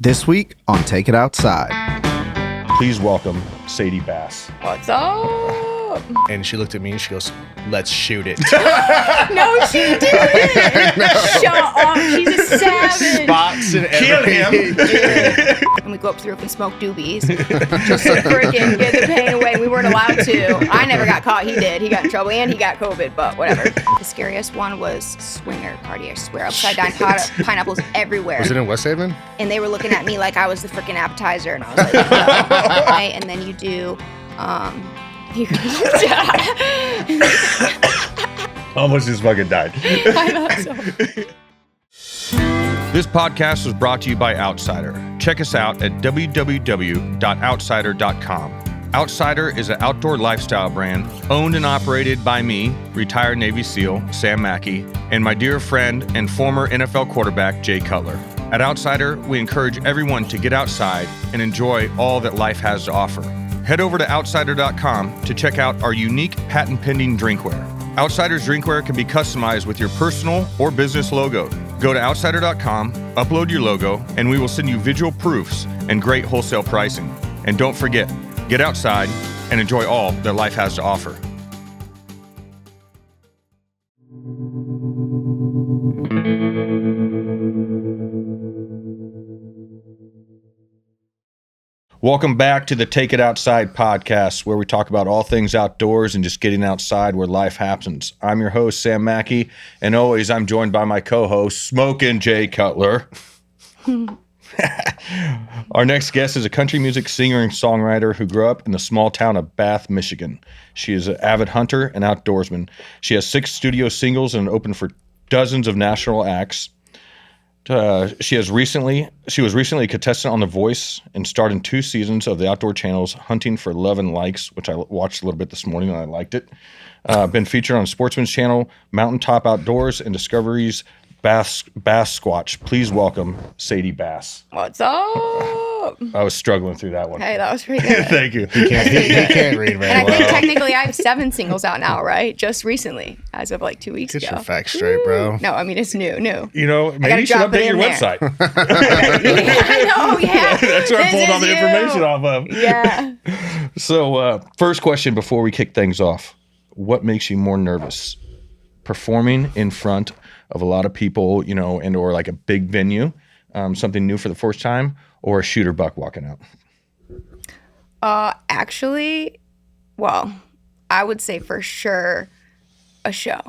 This week on Take It Outside. Please welcome Sadie Bass. What's up? And she looked at me and she goes, "Let's shoot it." No, she didn't. No. Shut up. She's a savage. Spots and Kill him. And we go up to the roof and smoke doobies just to freaking get the pain away. We weren't allowed to. I never got caught. He did. He got in trouble and he got COVID, but whatever. The scariest one was swinger party. I swear, upside down pineapples everywhere. Was it in West Haven? And they were looking at me like I was the freaking appetizer, and I was like, no. Right? And then you do, Almost just fucking died. I know, so. This podcast was brought to you by Outsider. Check us out at www.outsider.com. Outsider is an outdoor lifestyle brand owned and operated by me, retired Navy SEAL Sam Mackey, and my dear friend and former NFL quarterback Jay Cutler. At Outsider, we encourage everyone to get outside and enjoy all that life has to offer. Head over to outsider.com to check out our unique patent-pending drinkware. Outsider's drinkware can be customized with your personal or business logo. Go to outsider.com, upload your logo, and we will send you visual proofs and great wholesale pricing. And don't forget, get outside and enjoy all that life has to offer. Welcome back to the Take It Outside podcast, where we talk about all things outdoors and just getting outside where life happens. I'm your host, Sam Mackey, and always I'm joined by my co-host, Smokin' Jay Cutler. Our next guest is a country music singer and songwriter who grew up in the small town of Bath, Michigan. She is an avid hunter and outdoorsman. She has 6 studio singles and opened for dozens of national acts. She was recently a contestant on The Voice and starred in 2 seasons of the Outdoor Channel's Hunting for Love and Likes, which I watched a little bit this morning and I liked it. Been featured on Sportsman's Channel, Mountaintop Outdoors, and Discovery's Bass Squatch. Please welcome Sadie Bass. What's up? I was struggling through that one. Hey, that was pretty good. Thank you. He can't read very And I well. think technically I have 7 singles out now, right? Just recently, as of like 2 weeks Get ago. your facts straight, bro. No, I mean, it's new. You know, maybe you should drop it update your in there. website. I know, yeah. That's where I This pulled all is the you. information off of. Yeah. So, first question before we kick things off. What makes you more nervous? Performing in front of a lot of people, you know, and or like a big venue, something new for the first time, or a shooter buck walking out? Actually, well, I would say for sure a show.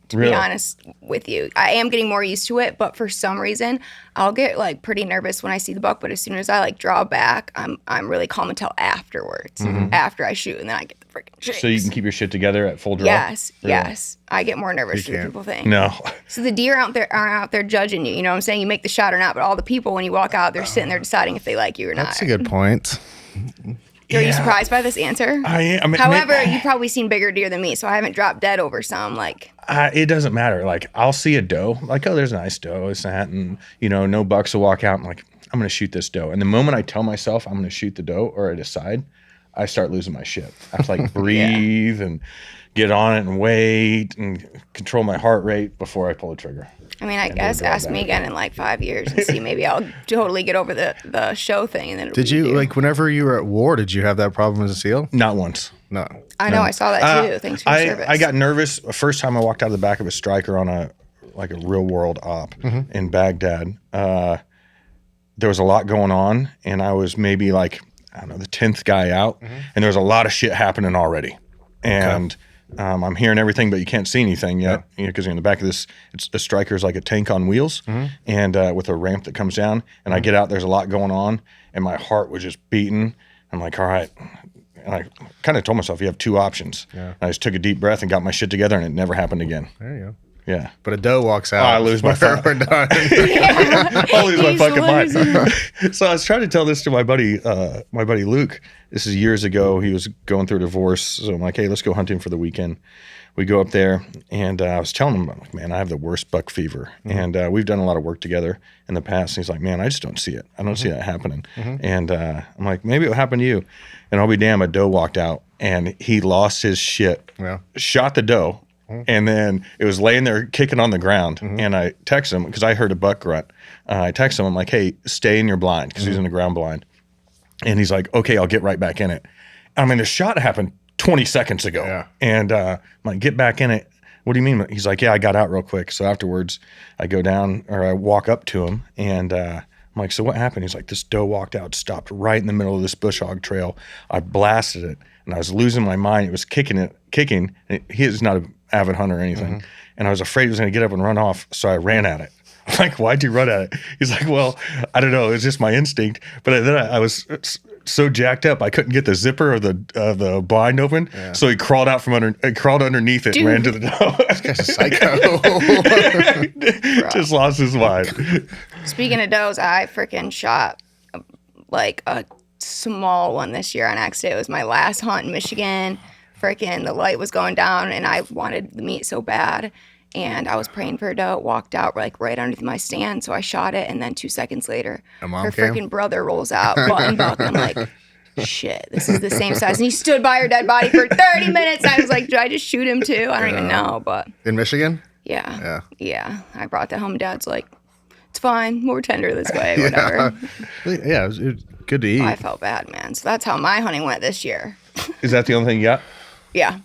To Really? be honest with you, I am getting more used to it, but for some reason, I'll get like pretty nervous when I see the buck. But as soon as I like draw back, I'm really calm until afterwards, after I shoot, and then I get the freaking shakes. So you can keep your shit together at full draw? Yes, Really? yes. I get more nervous than people think. No. So the deer aren't out there judging you. You know what I'm saying? You make the shot or not, but all the people when you walk out, they're sitting there deciding if they like you or not. That's a good point. Are you surprised by this answer? I am. However, you've probably seen bigger deer than me, so I haven't dropped dead over some. Like, it doesn't matter. Like, I'll see a doe, like, oh, there's a nice doe, it's that, and, you know, no bucks will walk out. I'm like, I'm going to shoot this doe. And the moment I tell myself I'm going to shoot the doe or I decide, I start losing my shit. I have to, like, breathe and get on it and wait and control my heart rate before I pull the trigger. I mean, I guess ask me again in like 5 years and see, maybe I'll totally get over the show thing. And then Did you, like, whenever you were at war, did you have that problem as a SEAL? Not once. No. I know, I saw that too. Thanks for your service. I got nervous the first time I walked out of the back of a striker on a real world op in Baghdad. There was a lot going on, and I was maybe like, I don't know, the 10th guy out, and there was a lot of shit happening already. And I'm hearing everything, but you can't see anything yet, because you're in the back of this. It's the striker's like a tank on wheels, and with a ramp that comes down. And I get out, there's a lot going on, and my heart was just beating. I'm like, all right. And I kind of told myself, you have 2 options. Yeah. And I just took a deep breath and got my shit together, and it never happened again. There you go. Yeah. But a doe walks out. I lose my We're done. I'll lose my He's fucking losing. mind. So I was trying to tell this to my buddy Luke. This is years ago. He was going through a divorce. So I'm like, hey, let's go hunting for the weekend. We go up there, and I was telling him, like, man, I have the worst buck fever. And we've done a lot of work together in the past. And he's like, man, I just don't see it. I don't see that happening. And I'm like, maybe it'll happen to you. And I'll be damned, a doe walked out, and he lost his shit. Yeah. Shot the doe. And then it was laying there kicking on the ground. And I text him because I heard a buck grunt. I text him. I'm like, hey, stay in your blind because he's in the ground blind. And he's like, okay, I'll get right back in it. I mean, the shot happened 20 seconds ago. Yeah. And I'm like, get back in it. What do you mean? He's like, yeah, I got out real quick. So afterwards, I go down or I walk up to him and I'm like, so what happened? He's like, this doe walked out, stopped right in the middle of this bush hog trail. I blasted it and I was losing my mind. It was kicking. And he is not an avid hunter or anything. And I was afraid it was going to get up and run off. So I ran at it. I'm like, why'd you run at it? He's like, well, I don't know. It's just my instinct. But then I was so jacked up, I couldn't get the zipper of the blind open. Yeah. So he crawled out from crawled underneath it and ran to the doe. This guy's a psycho. Just lost his mind. Speaking of does, I freaking shot like a small one this year on accident. It was my last hunt in Michigan. Freaking the light was going down and I wanted the meat so bad. And I was praying for a doe, walked out like right underneath my stand. So I shot it. And then 2 seconds later, her freaking brother rolls out, button buck. I'm like, shit, this is the same size. And he stood by her dead body for 30 minutes. I was like, do I just shoot him too? I don't even know. But in Michigan? Yeah. I brought that home. Dad's like, it's fine. More tender this way, whatever. Yeah, it was good to eat. I felt bad, man. So that's how my hunting went this year. Is that the only thing you got? Yeah.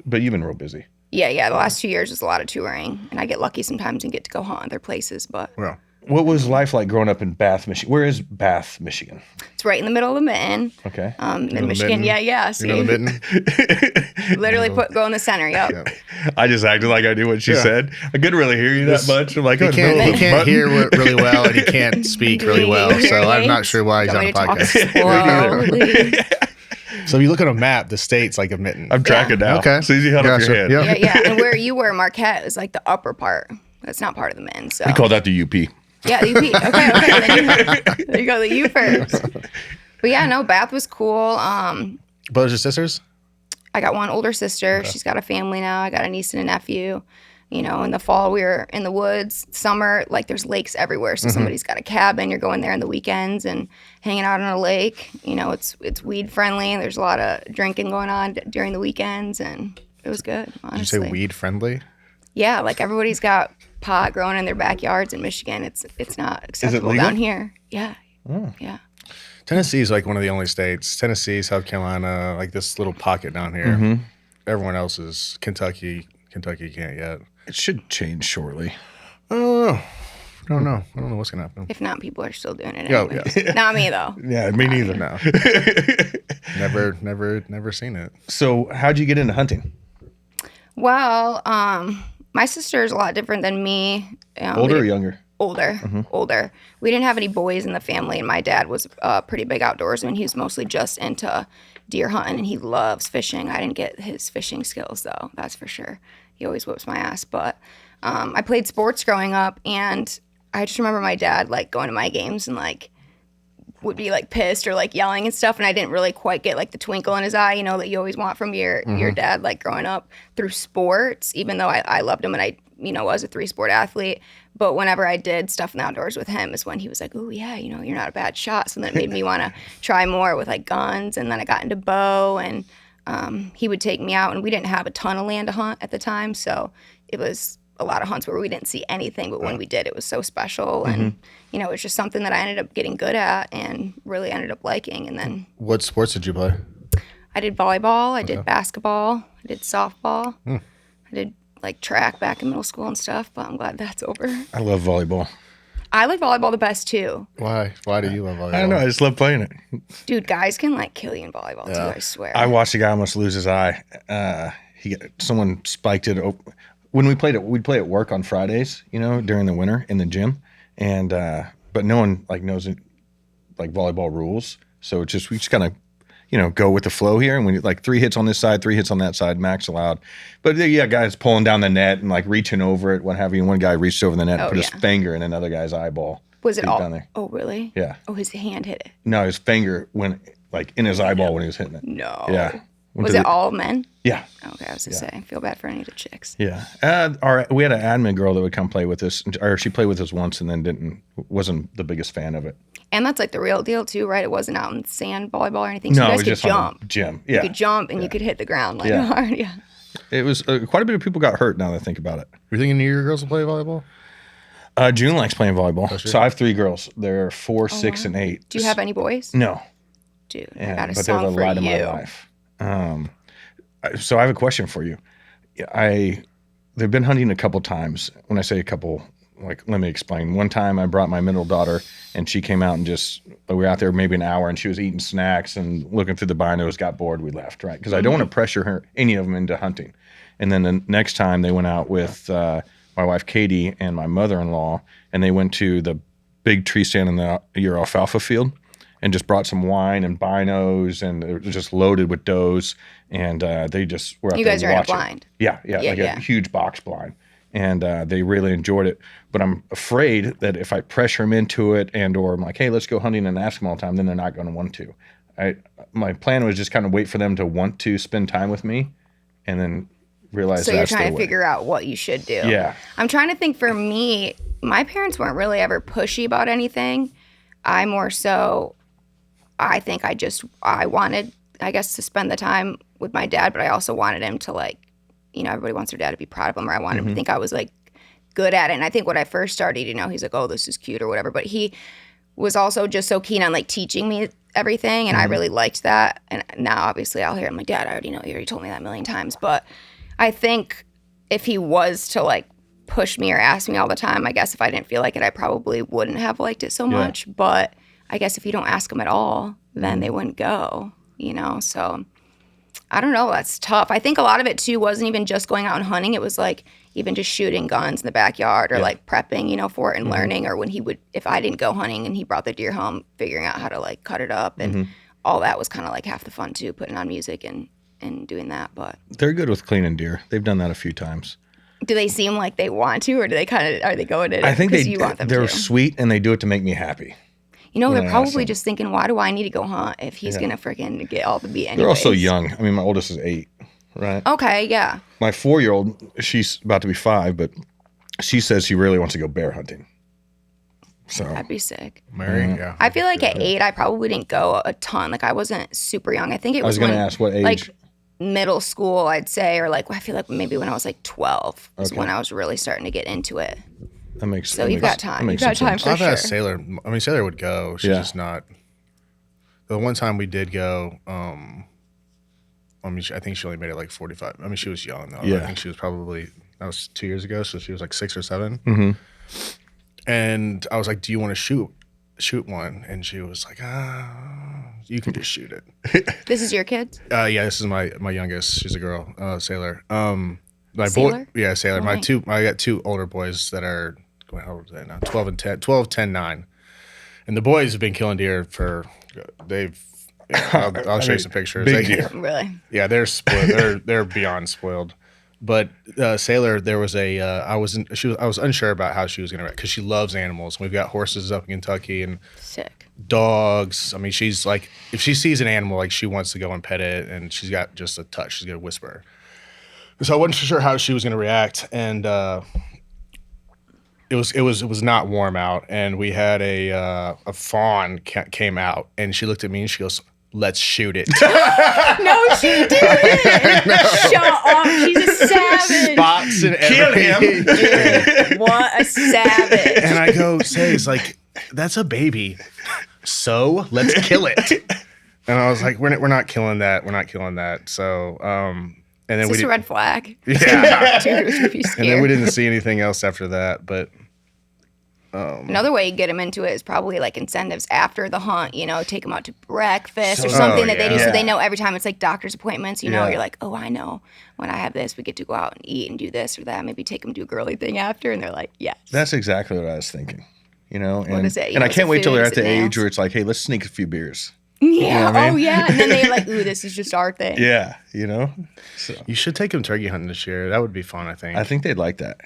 But you've been real busy. Yeah. The last 2 years was a lot of touring, and I get lucky sometimes and get to go hunt other places. But Yeah. What was life like growing up in Bath, Michigan? Where is Bath, Michigan? it's right in the middle of the mitten. Okay. In Michigan. mitten? Yeah. See, You know the mitten? literally go in the center. Yep. I just acted like I knew what she Yeah. said. I couldn't really hear you that much. I'm like, He can't hear really well, and he can't speak really well. So I'm not sure why he's on a podcast. Slowly. So if you look at a map, the state's like a mitten. I'm tracking now. Okay. It's easy hunt off your head. Yep. Yeah. And where you were, Marquette, is like the upper part. That's not part of the mitten. So We call that the UP. yeah, the UP. Okay. There you go. The U first. But yeah, no, Bath was cool. Brothers and sisters? I got one older sister. Okay. She's got a family now. I got a niece and a nephew. You know, in the fall we were in the woods. Summer, like there's lakes everywhere. So somebody's got a cabin. You're going there on the weekends and hanging out on a lake. You know, it's weed friendly. And there's a lot of drinking going on during the weekends, and it was good. Honestly. Did you say weed friendly? Yeah, like everybody's got pot growing in their backyards in Michigan. It's not acceptable legal? down here. Yeah. Yeah. Tennessee is like one of the only states. Tennessee, South Carolina, like this little pocket down here. Everyone else is Kentucky. Kentucky can't yet. It should change shortly. I don't know. I don't know what's gonna happen. If not, people are still doing it Yeah, anyways. yeah. Not me though. Yeah, me neither. No. Never seen it. So how'd you get into hunting? Well, my sister is a lot different than me. Older or younger? Older. We didn't have any boys in the family, and my dad was pretty big outdoorsman. He was mostly just into deer hunting, and he loves fishing. I didn't get his fishing skills, though, that's for sure. He always whips my ass. But I played sports growing up, and I just remember my dad, like, going to my games and, like, would be, like, pissed or, like, yelling and stuff, and I didn't really quite get, like, the twinkle in his eye, you know, that you always want from your dad, like, growing up through sports, even though I loved him and I, you know, was a 3-sport athlete. But whenever I did stuff in the outdoors with him is when he was like, oh, yeah, you know, you're not a bad shot. So then it made me want to try more with, like, guns, and then I got into bow, and he would take me out, and we didn't have a ton of land to hunt at the time, so it was a lot of hunts where we didn't see anything, but when we did, it was so special, and, you know, it was just something that I ended up getting good at and really ended up liking. And then What sports did you play? I did volleyball, I did basketball, I did softball, I did, like, track back in middle school and stuff, but I'm glad that's over. I love volleyball. I like volleyball the best, too. Why? Why do you love volleyball? I don't know. I just love playing it. Dude, guys can, like, kill you in volleyball, too, I swear. I watched a guy almost lose his eye. Someone spiked it. When we'd play at work on Fridays, you know, during the winter in the gym, and but no one like knows it, like volleyball rules. So we just kind of, you know, go with the flow here, and we like 3 hits on this side, 3 hits on that side, max allowed. But yeah, guys pulling down the net and like reaching over it, what have you. And one guy reached over the net and put his finger in another guy's eyeball. Was it all down there? Oh, really? Yeah. Oh, his hand hit it. No, his finger went like in his eyeball when he was hitting it. No. Yeah. Was it all men? Yeah. Okay, I was gonna say, I feel bad for any of the chicks. Yeah. We had an admin girl that would come play with us, or she played with us once and then wasn't the biggest fan of it. And that's like the real deal too, right? It wasn't out in sand volleyball or anything. So No, you it guys was could just jump. on the gym. Yeah. You could jump and you could hit the ground like hard. Yeah. It was quite a bit of people got hurt. Now that I think about it. You're thinking your girls will play volleyball? June likes playing volleyball. Oh, sure. So I have 3 girls. They're 4, 6, and 8. Do you have any boys? No. Dude, Yeah, I got a but song they're the for light you. of my life. So I have a question for you. They've been hunting a couple times. When I say a couple, like, let me explain. One time I brought my middle daughter, and she came out and we were out there maybe an hour, and she was eating snacks and looking through the binos, got bored, we left, right? Because I don't want to pressure her, any of them, into hunting. And then the next time they went out with my wife Katie and my mother-in-law, and they went to the big tree stand in your alfalfa field and just brought some wine and binos, and it was just loaded with does. And they just were out You there guys are in a watching. blind. Yeah, a huge box blind. And they really enjoyed it. But I'm afraid that if I pressure them into it or I'm like, hey, let's go hunting and ask them all the time, then they're not going to want to. My plan was just kind of wait for them to want to spend time with me and then realize So that's you're trying their to way. figure out what you should do. Yeah. I'm trying to think for me, my parents weren't really ever pushy about anything. I more so, I think I wanted, I guess, to spend the time with my dad, but I also wanted him to, like, everybody wants their dad to be proud of him, or I wanted him to think I was, like, good at it. And I think when I first started, he's like, oh, this is cute or whatever. But he was also just so keen on, like, teaching me everything, and I really liked that. And now, obviously, I'll hear him like, Dad, I already know. You already told me that a million times. But I think if he was to, like, push me or ask me all the time, I guess if I didn't feel like it, I probably wouldn't have liked it so much. But I guess if you don't ask them at all, then they wouldn't go, So I don't know. That's tough. I think a lot of it, too, wasn't even just going out and hunting. It was, like, even just shooting guns in the backyard or, like, prepping, for it and learning. Or when if I didn't go hunting and he brought the deer home, figuring out how to, like, cut it up. And all that was kind of, like, half the fun, too, putting on music and doing that. But They're good with cleaning deer. They've done that a few times. do they seem like they want to, or do they are they going in? I think you want them they're to? sweet, and they do it to make me happy. They're probably awesome. just thinking, why do I need to go hunt if he's going to freaking get all the meat anyways? They're also young. I mean, my oldest is 8, right? Okay, yeah. My 4-year-old, she's about to be 5, but she says she really wants to go bear hunting. So That'd be sick. Mary, yeah. I feel like at 8, I probably didn't go a ton. Like, I wasn't super young. I think it I was going to when, ask what age. like, middle school, I'd say, or, like, I feel like maybe when I was, like, 12 is when I was really starting to get into it. That makes So you've got time. You've some got time sense. for I've sure. asked Sailor. I mean, Sailor would go. She's just not. The one time we did go, I think she only made it like 45. I mean, she was young though. Yeah. I think she was probably, that was 2 years ago, so she was like 6 or 7. Mm-hmm. And I was like, "Do you want to shoot one?" And she was like, "You can just shoot it." This is your kid? Yeah, this is my youngest. She's a girl, Sailor. My Sailor? boy, yeah, Sailor. Oh, I got 2 older boys that are, how old are they now? 12 and 10, 12, 10, 9. And the boys have been killing deer I'll show you some pictures. big deer. Really? Yeah, they're spoiled. they're beyond spoiled. But Sailor, there was I was unsure about how she was going to react because she loves animals. We've got horses up in Kentucky and Sick. dogs. I mean, she's like, if she sees an animal, like she wants to go and pet it, and she's got just a touch. She's going to whisper. So I wasn't sure how she was going to react, and it was not warm out, and we had a fawn came out, and she looked at me and she goes, "Let's shoot it." No, she didn't. Shut up. She's a savage. Spots and Kill everything. Dude, what a savage. And I go, "Say's like, that's a baby, so let's kill it." And I was like, "We're not killing that. We're not killing that." So, and then Is this a red flag? yeah. Dude, would be And scared. then we didn't see anything else after that, but. Another way you get them into it is probably like incentives after the hunt, take them out to breakfast or So- something that they do yeah. so they know every time it's like doctor's appointments, Yeah. you're like, oh, I know when I have this, we get to go out and eat and do this or that. Maybe take them to a girly thing after. And they're like, yes. That's exactly what I was thinking. And, is it? and I Is can't it wait till food? they're Is at the it age nails? where it's like, hey, let's sneak a few beers. Yeah. what I Oh, mean? yeah. And then they're like, ooh, this is just our thing. Yeah, So You should take them turkey hunting this year. That would be fun, I think. I think they'd like that.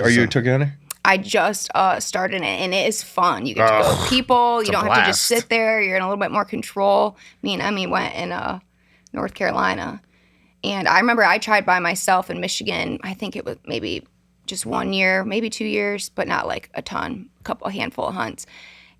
Are you a turkey hunter? I just started it, and it is fun. You get to go with people. You a don't have to just blast. sit there. You're in a little bit more control. Me and Emmy went in North Carolina, and I remember I tried by myself in Michigan. I think it was maybe just 1 year, maybe 2 years, but not like a ton, a handful of hunts.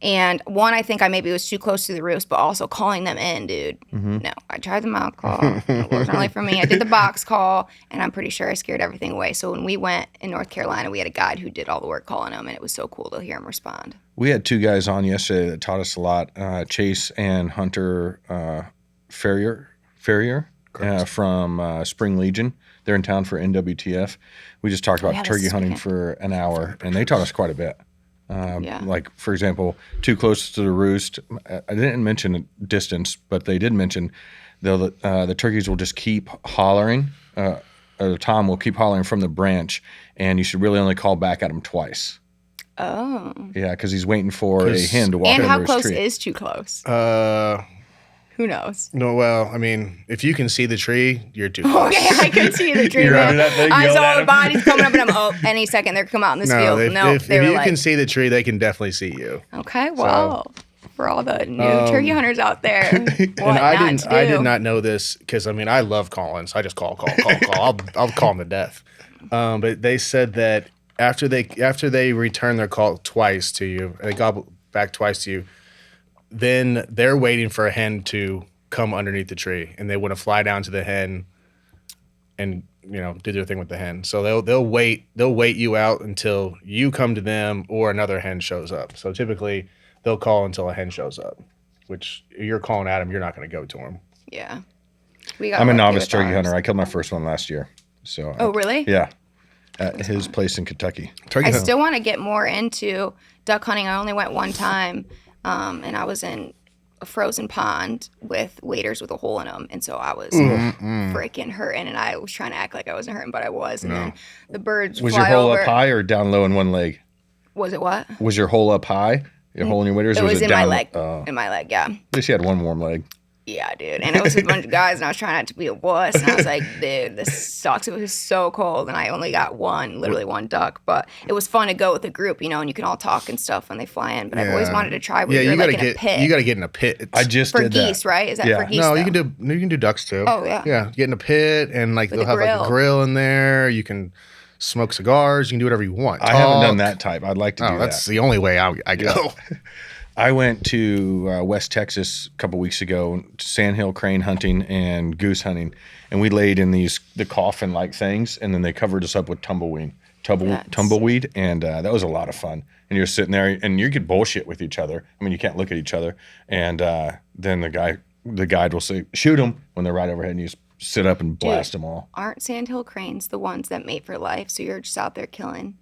And one, I think I maybe was too close to the roost, but also calling them in, dude. No, I tried the mouth call. It wasn't really for me. I did the box call, and I'm pretty sure I scared everything away. So when we went in North Carolina, we had a guide who did all the work calling them, and it was so cool to hear him respond. We had two guys on yesterday that taught us a lot, Chase and Hunter Ferrier from Spring Legion. They're in town for NWTF. We just talked about turkey hunting for an hour, and they taught us quite a bit. Like, for example, too close to the roost. I didn't mention distance, but they did mention the turkeys will just keep hollering. The tom will keep hollering from the branch, and you should really only call back at him twice. Oh. Yeah, because he's waiting for a hen to walk and under how his close tree. is too close? Who knows? No, well, I mean, if you can see the tree, you're too close. Okay, I could see the tree. You're under that thing, I yelling saw at the him. bodies coming up, and I'm any second they're come out in this field. If you can see the tree, they can definitely see you. Okay, well, for all the new turkey hunters out there, what And not to do. I did not know this because I mean I love calling, so I just call. I'll call them to death. But they said that after they return their call twice to you, they gobble back twice to you, then they're waiting for a hen to come underneath the tree, and they want to fly down to the hen and do their thing with the hen. So they'll wait you out until you come to them or another hen shows up. So typically they'll call until a hen shows up, which you're calling at them, you're not going to go to them. Yeah. I'm a novice turkey hunter. I killed my first one last year. So. Oh, really? Yeah. At his place in Kentucky. I still want to get more into duck hunting. I only went one time, and I was in a frozen pond with waders with a hole in them, and so I was freaking hurting, and I was trying to act like I wasn't hurting, but I was. And then the birds Was fly your hole over. up high or down low in one leg? Was it what? Was your hole up high? Your hole in your waders? It or was in down? my leg. Oh. In my leg, yeah. At least you had one warm leg. Yeah, dude. And it was with a bunch of guys, and I was trying not to be a wuss. And I was like, dude, this sucks. It was so cold, and I only got literally one duck. But it was fun to go with a group, and you can all talk and stuff when they fly in. But I've always wanted to try where you're like in a pit. You got to get in a pit. I just for did geese, that. right? Is that Yeah. for geese? No, though? you can do ducks too. Oh, yeah. Yeah, get in a pit and like With they'll a have like grill. a grill in there. You can smoke cigars. You can do whatever you want. I haven't done Talk. that type. I'd like to do That's that. the only way I go. I went to West Texas a couple weeks ago, sandhill crane hunting and goose hunting, and we laid in the coffin-like things, and then they covered us up with tumbleweed, and that was a lot of fun. And you're sitting there, and you could bullshit with each other. I mean, you can't look at each other, and then the guide will say, "Shoot them," when they're right overhead, and you just sit up and blast them all. Aren't sandhill cranes the ones that mate for life? So you're just out there killing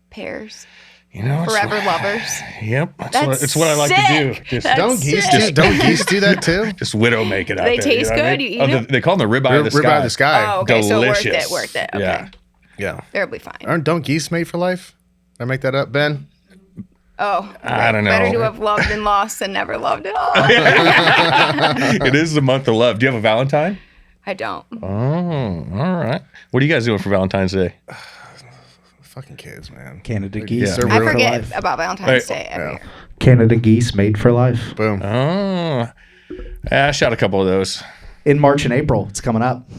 pairs, It's forever lovers. Yep, That's it's what I like to do. sick. Just That's Don't geese sick. don't geese do that too? just widow make it out They there. taste what I good? mean? You eat them? They call them the ribeye of the sky. Ribeye of the sky. Oh, okay. Delicious. So worth it. Okay. Yeah. Yeah. They'll be fine. Don't geese mate for life? Did I make that up, Ben? Oh, I don't know. Better to have loved and lost than never loved at all. It is the month of love. Do you have a Valentine? I don't. Oh, all right. What are you guys doing for Valentine's Day? Fucking kids, man. Canada geese. They're made I for forget life. about Valentine's Right. Day every year. Canada geese made for life. Boom. Oh, I shot a couple of those. In March and April, it's coming up.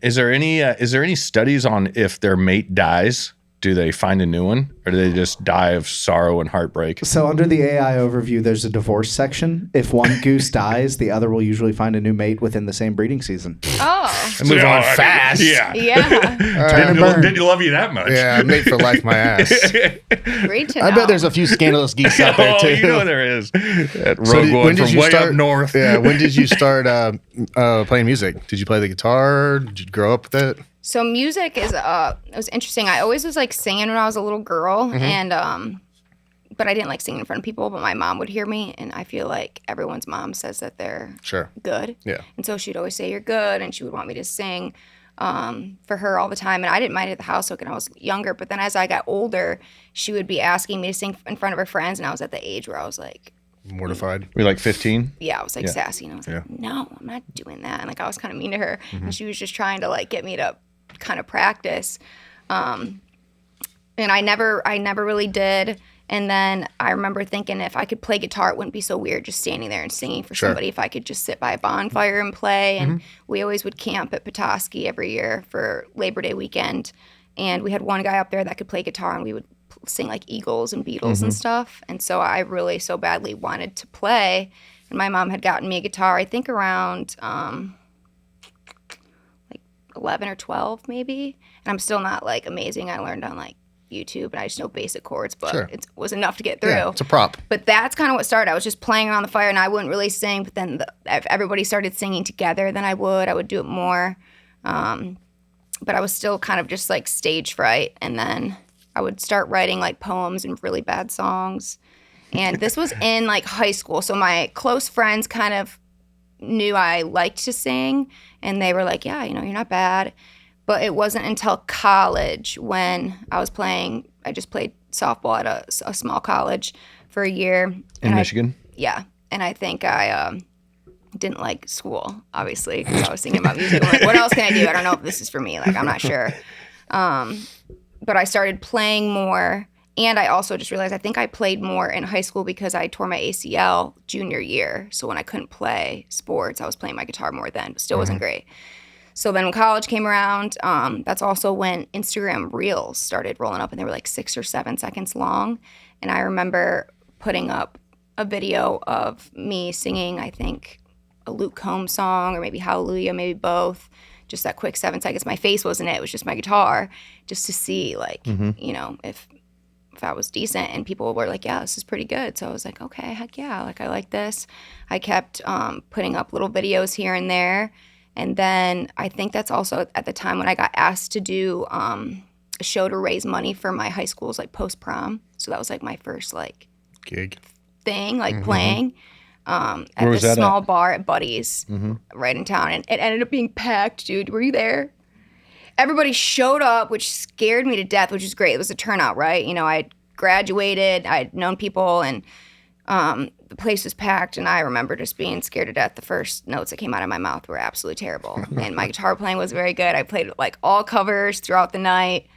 Is there any studies on if their mate dies, do they find a new one, or do they just die of sorrow and heartbreak? So under the AI overview, there's a divorce section. If one goose dies, the other will usually find a new mate within the same breeding season. Oh, Move on fast. Yeah. yeah. Didn't love you that much? Yeah, mate for life, my ass. Great to know. I bet there's a few scandalous geese out there Oh, too. you know there is. That rogue So one from way up north. Yeah, when did you start playing music? Did you play the guitar? Did you grow up with it? So music is it was interesting. I always was like singing when I was a little girl, Mm-hmm. and but I didn't like singing in front of people. But my mom would hear me, and I feel like everyone's mom says that they're Sure. good. Yeah. And so she'd always say you're good, and she would want me to sing for her all the time. And I didn't mind it at the house when I was younger. But then as I got older, she would be asking me to sing in front of her friends, and I was at the age where I was like, Mortified. Were you like 15? yeah, I was like Yeah. sassy, and I was like, no, I'm not doing that. And like I was kind of mean to her, Mm-hmm. and she was just trying to like get me to kind of practice. And I never really did. And then I remember thinking if I could play guitar, it wouldn't be so weird just standing there and singing for somebody. If I could just sit by a bonfire and play. And we always would camp at Petoskey every year for Labor Day weekend. And we had one guy up there that could play guitar, and we would sing like Eagles and Beatles and stuff. And so I really so badly wanted to play. And my mom had gotten me a guitar, I think around like 11 or 12 maybe. And I'm still not like amazing. I learned on like YouTube and I just know basic chords, but it was enough to get through. Yeah, it's a prop. But that's kind of what started. I was just playing around the fire and I wouldn't really sing. But then if everybody started singing together, then I would do it more. But I was still kind of just like stage fright. And then I would start writing like poems and really bad songs. And this was in like high school. So my close friends kind of knew I liked to sing. And they were like, yeah, you're not bad. But it wasn't until college when I just played softball at a small college for a year. In Michigan? Yeah. And I think I didn't like school, obviously, because I was thinking about music. I'm like, what else can I do? I don't know if this is for me. Like, I'm not sure. But I started playing more. And I also just realized I think I played more in high school because I tore my ACL junior year. So when I couldn't play sports, I was playing my guitar more then, but still wasn't great. So then when college came around, that's also when Instagram Reels started rolling up and they were like 6 or 7 seconds long. And I remember putting up a video of me singing, I think, a Luke Combs song or maybe Hallelujah, maybe both. Just that quick 7 seconds. My face wasn't it was just my guitar, just to see like, if I was decent. And people were like, yeah, this is pretty good. So I was like, okay, heck yeah, like I like this. I kept putting up little videos here and there. And then I think that's also at the time when I got asked to do a show to raise money for my high school's like post-prom. So that was like my first like Gig. thing, like playing at Where was this that small at? bar at Buddy's right in town. And it ended up being packed, dude. Were you there? Everybody showed up, which scared me to death, which is great. It was a turnout, right? I graduated, I'd known people, and the place was packed, and I remember just being scared to death. The first notes that came out of my mouth were absolutely terrible. And my guitar playing was very good. I played like all covers throughout the night.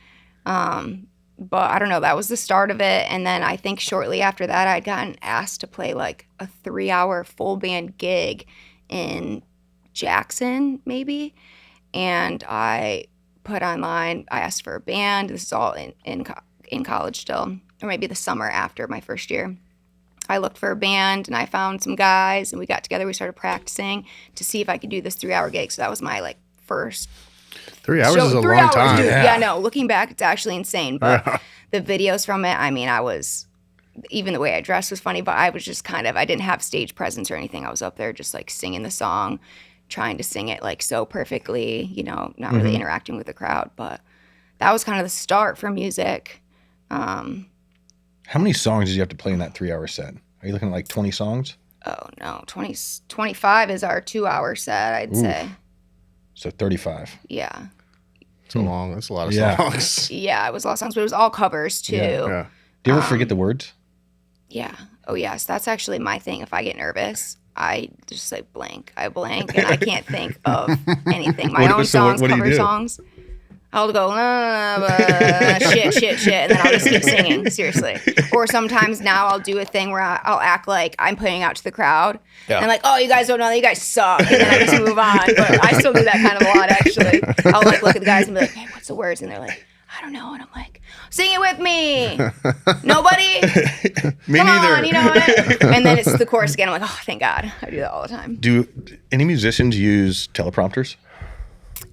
But I don't know, that was the start of it. And then I think shortly after that, I'd gotten asked to play like a 3-hour full band gig in Jackson, maybe. And I put online, I asked for a band. This is all in college still, or maybe the summer after my first year. I looked for a band and I found some guys and we got together. We started practicing to see if I could do this 3-hour gig. So that was my like first 3 hours show. is a 3 long hours, time. dude. Yeah, no, looking back, it's actually insane. But the videos from it, I mean, even the way I dressed was funny, but I was just I didn't have stage presence or anything. I was up there just like singing the song, trying to sing it like so perfectly, not really interacting with the crowd. But that was kind of the start for music. How many songs did you have to play in that 3-hour set? Are you looking at like 20 songs? Oh, no. 25 is our 2-hour set, I'd say. So 35. Yeah. It's a lot of Yeah. songs. Yeah, it was a lot of songs, but it was all covers, too. Yeah. Do you ever forget the words? Yeah. Oh, yes. That's actually my thing. If I get nervous, I just like blank. I blank, and I can't think of anything. My own songs, what do you cover do? songs. I'll go, shit, and then I'll just keep singing, seriously. Or sometimes now I'll do a thing where I'll act like I'm putting out to the crowd. Yeah. And like, oh, you guys don't know, you guys suck. And then I just move on. But I still do that kind of a lot, actually. I'll like look at the guys and be like, hey, what's the words? And they're like, I don't know. And I'm like, sing it with me. Nobody? Me Come neither. on, you know what? And then it's the chorus again. I'm like, oh, thank God. I do that all the time. Do any musicians use teleprompters?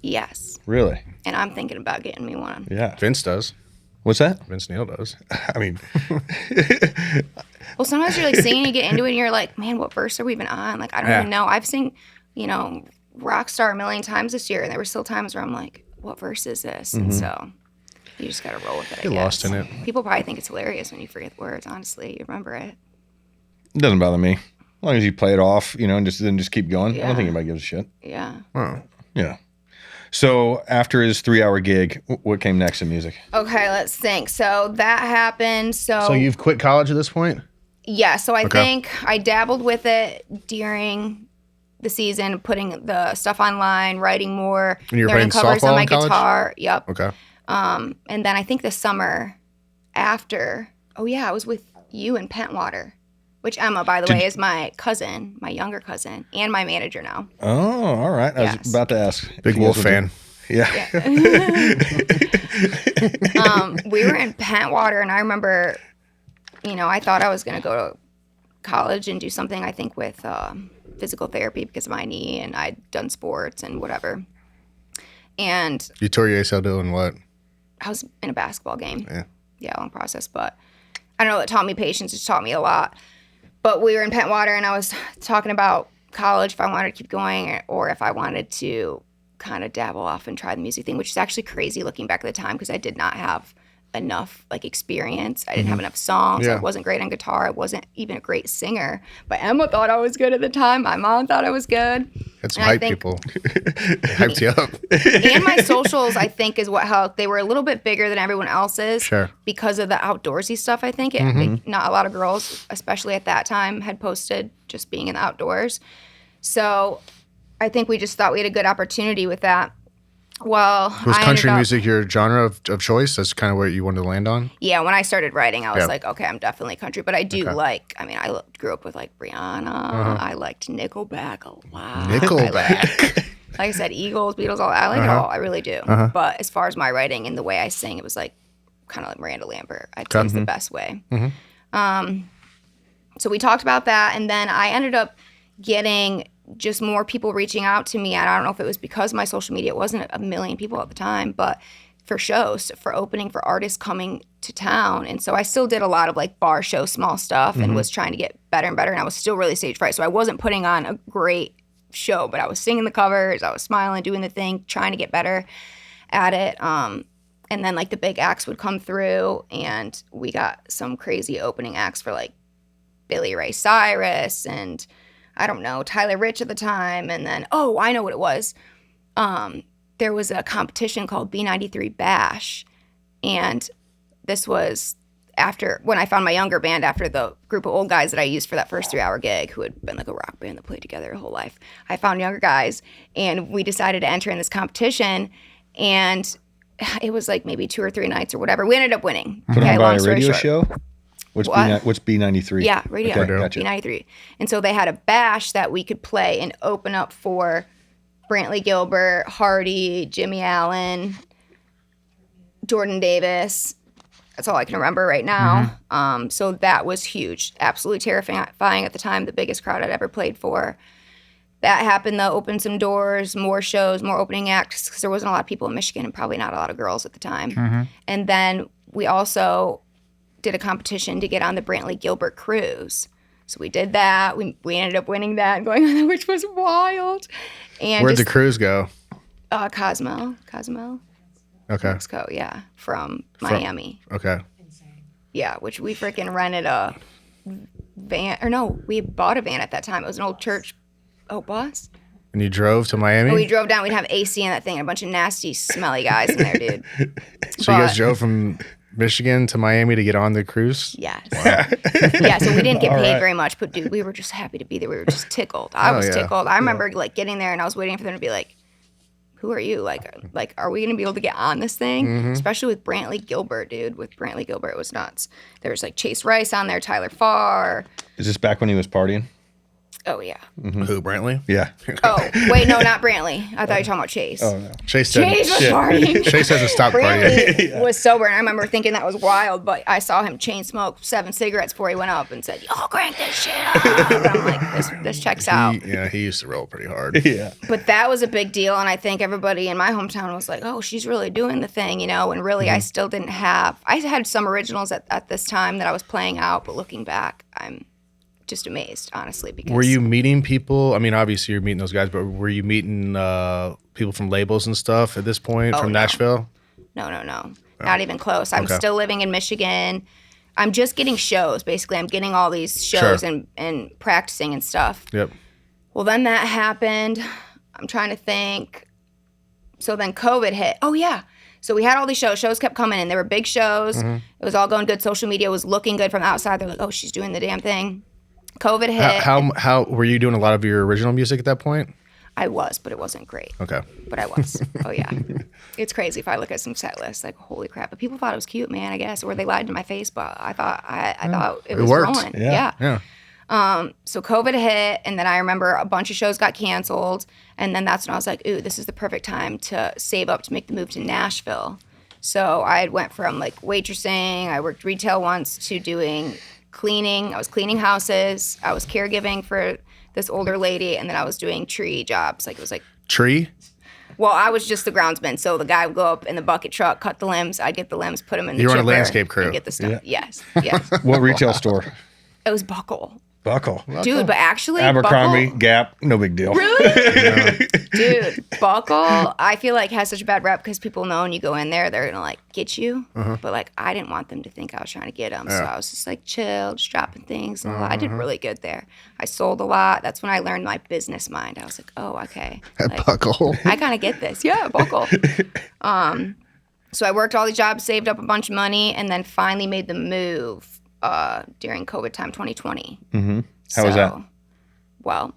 Yes. Really? And I'm thinking about getting me one. Yeah. Vince does. What's that? Vince Neil does. I mean, Well, sometimes you're like singing, you get into it, and you're like, man, what verse are we even on? Like, I don't even know. I've sing, Rockstar a million times this year, and there were still times where I'm like, what verse is this? And so you just got to roll with it. Get lost in it. People probably think it's hilarious when you forget the words, honestly. You remember it. it doesn't bother me. As long as you play it off, and just keep going. I Yeah. don't think anybody gives a shit. Yeah. Oh. Yeah. So after his 3-hour gig, what came next in music? Okay, let's think. So that happened. So you've quit college at this point? Yeah, so I Okay. think I dabbled with it during the season, putting the stuff online, writing more, And you were learning playing covers softball on my in college? guitar. Yep. Okay. And then I think the summer after, I was with you in Pentwater, which Emma, by the way, is my cousin, my younger cousin, and my manager now. Oh, all right. I Yes. was about to ask. Big if you Wolf guys were fan. Yeah. We were in Pentwater, and I remember, I thought I was going to go to college and do something, I think, with physical therapy because of my knee, and I'd done sports and whatever. And You tore your ACL doing what? I was in a basketball game. Yeah. Yeah, long process, but I don't know, it taught me patience, it taught me a lot. But we were in Pentwater, and I was talking about college, if I wanted to keep going or if I wanted to kind of dabble off and try the music thing, which is actually crazy looking back at the time because I did not have enough experience. I didn't have enough songs. Yeah. I wasn't great on guitar. I wasn't even a great singer. But Emma thought I was good at the time. My mom thought I was good. Had some And I hype think- people. They hyped you up. And my socials, I think, is what helped. They were a little bit bigger than everyone else's Sure. because of the outdoorsy stuff, I think. Not a lot of girls, especially at that time, had posted just being in the outdoors. So I think we just thought we had a good opportunity with that. Well, Was I country ended up- music your genre of choice? That's kind of what you wanted to land on? Yeah, when I started writing, I was Yeah. like, okay, I'm definitely country. But I do I grew up with Brianna. I liked Nickelback a lot. Nickelback. Like I said, Eagles, Beatles, all I like it all. I really do. But as far as my writing and the way I sing, it was kind of like Miranda Lambert. I'd say it's the best way. So we talked about that, and then I ended up getting just more people reaching out to me. And I don't know if it was because of my social media. It wasn't a million people at the time, but for shows, for opening, for artists coming to town. And so I still did a lot of bar show, small stuff, and was trying to get better and better. And I was still really stage fright. So I wasn't putting on a great show, but I was singing the covers, I was smiling, doing the thing, trying to get better at it. And then the big acts would come through, and we got some crazy opening acts for Billy Ray Cyrus and I don't know, Tyler Rich at the time. And then, I know what it was. There was a competition called B93 Bash. And this was when I found my younger band, after the group of old guys that I used for that first 3-hour gig, who had been a rock band that played together their whole life. I found younger guys, and we decided to enter in this competition. And it was maybe 2 or 3 nights or whatever. We ended up winning. Put on by long a story radio short. show? What's B93? Yeah, radio. Okay, gotcha. B93. And so they had a bash that we could play and open up for Brantley Gilbert, Hardy, Jimmy Allen, Jordan Davis. That's all I can remember right now. So that was huge. Absolutely terrifying at the time. The biggest crowd I'd ever played for. That happened, though, opened some doors, more shows, more opening acts, because there wasn't a lot of people in Michigan and probably not a lot of girls at the time. And then we also did a competition to get on the Brantley Gilbert cruise. So we did that. We ended up winning that and going on that, which was wild. And Where'd the cruise go? Cozumel, Okay. Mexico, yeah, from Miami. Okay. Yeah, which we freaking rented a van, or no, we bought a van at that time. It was an old church bus. And you drove to Miami? And we drove down. We'd have AC in that thing, and a bunch of nasty, smelly guys in there, dude. So you guys drove from Michigan to Miami to get on the cruise? Yes. Yeah, so we didn't get paid very much, but dude, we were just happy to be there. We were just tickled. I was tickled. I remember getting there, and I was waiting for them to be like, who are you? Are we going to be able to get on this thing? Especially with Brantley Gilbert, dude. With Brantley Gilbert, it was nuts. There was Chase Rice on there, Tyler Farr. Is this back when he was partying? Oh, yeah. Who, Brantley? Yeah. Oh, wait, no, not Brantley. I thought you were talking about Chase. Oh, no. Chase Chase was partying. Chase hasn't stopped partying. Brantley was sober, and I remember thinking that was wild, but I saw him chain smoke 7 cigarettes before he went up and said, "Y'all crank this shit up." And I'm like, this checks out. He used to roll pretty hard. Yeah. But that was a big deal, and I think everybody in my hometown was like, oh, she's really doing the thing, and really I still didn't have, I had some originals at this time that I was playing out, but looking back, I'm just amazed, honestly. Because Were you meeting people? I mean, obviously you're meeting those guys, but were you meeting people from labels and stuff at this point from no. Nashville? No. Not even close. I'm still living in Michigan. I'm just getting shows, basically. I'm getting all these shows and practicing and stuff. Yep. Well, then that happened. I'm trying to think. So then COVID hit. Oh, yeah. So we had all these shows. Shows kept coming in. They were big shows. It was all going good. Social media was looking good from the outside. They're like, oh, she's doing the damn thing. COVID hit. How were you doing a lot of your original music at that point? I was, but it wasn't great. Okay. But I was. Oh, yeah. It's crazy if I look at some set lists, holy crap. But people thought it was cute, man, I guess. Or they lied to my face, but I thought it was worked. rolling. Yeah. So COVID hit, and then I remember a bunch of shows got canceled. And then that's when I was like, ooh, this is the perfect time to save up to make the move to Nashville. So I went from like waitressing, I worked retail once, to doing cleaning. I was cleaning houses. I was caregiving for this older lady, and then I was doing tree jobs. Like it was like Tree? well, I was just the groundsman. So the guy would go up in the bucket truck, cut the limbs. I'd get the limbs, put them in the You were on a chipper, landscape crew. and get the stuff. Yes, yes. What retail store? It was Buckle. Buckle. Dude, but actually, Abercrombie, Buckle, Gap, no big deal. really? Dude, Buckle, I feel like has such a bad rep because people know when you go in there, they're gonna like get you. But like, I didn't want them to think I was trying to get them, so I was just like chill, just dropping things. And I did really good there. I sold a lot. That's when I learned my business mind. I was like, oh, okay, like, Buckle. I kind of get this. Yeah, Buckle. So I worked all these jobs, saved up a bunch of money, and then finally made the move during COVID time, 2020. How was that? Well,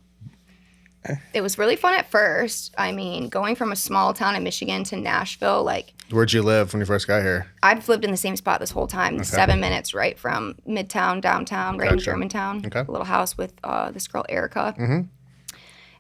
it was really fun at first. I mean, going from a small town in Michigan to Nashville, like Where'd you live when you first got here? I've lived in the same spot this whole time, 7 minutes right from Midtown, downtown, right in Germantown. Okay. A little house with this girl, Erica.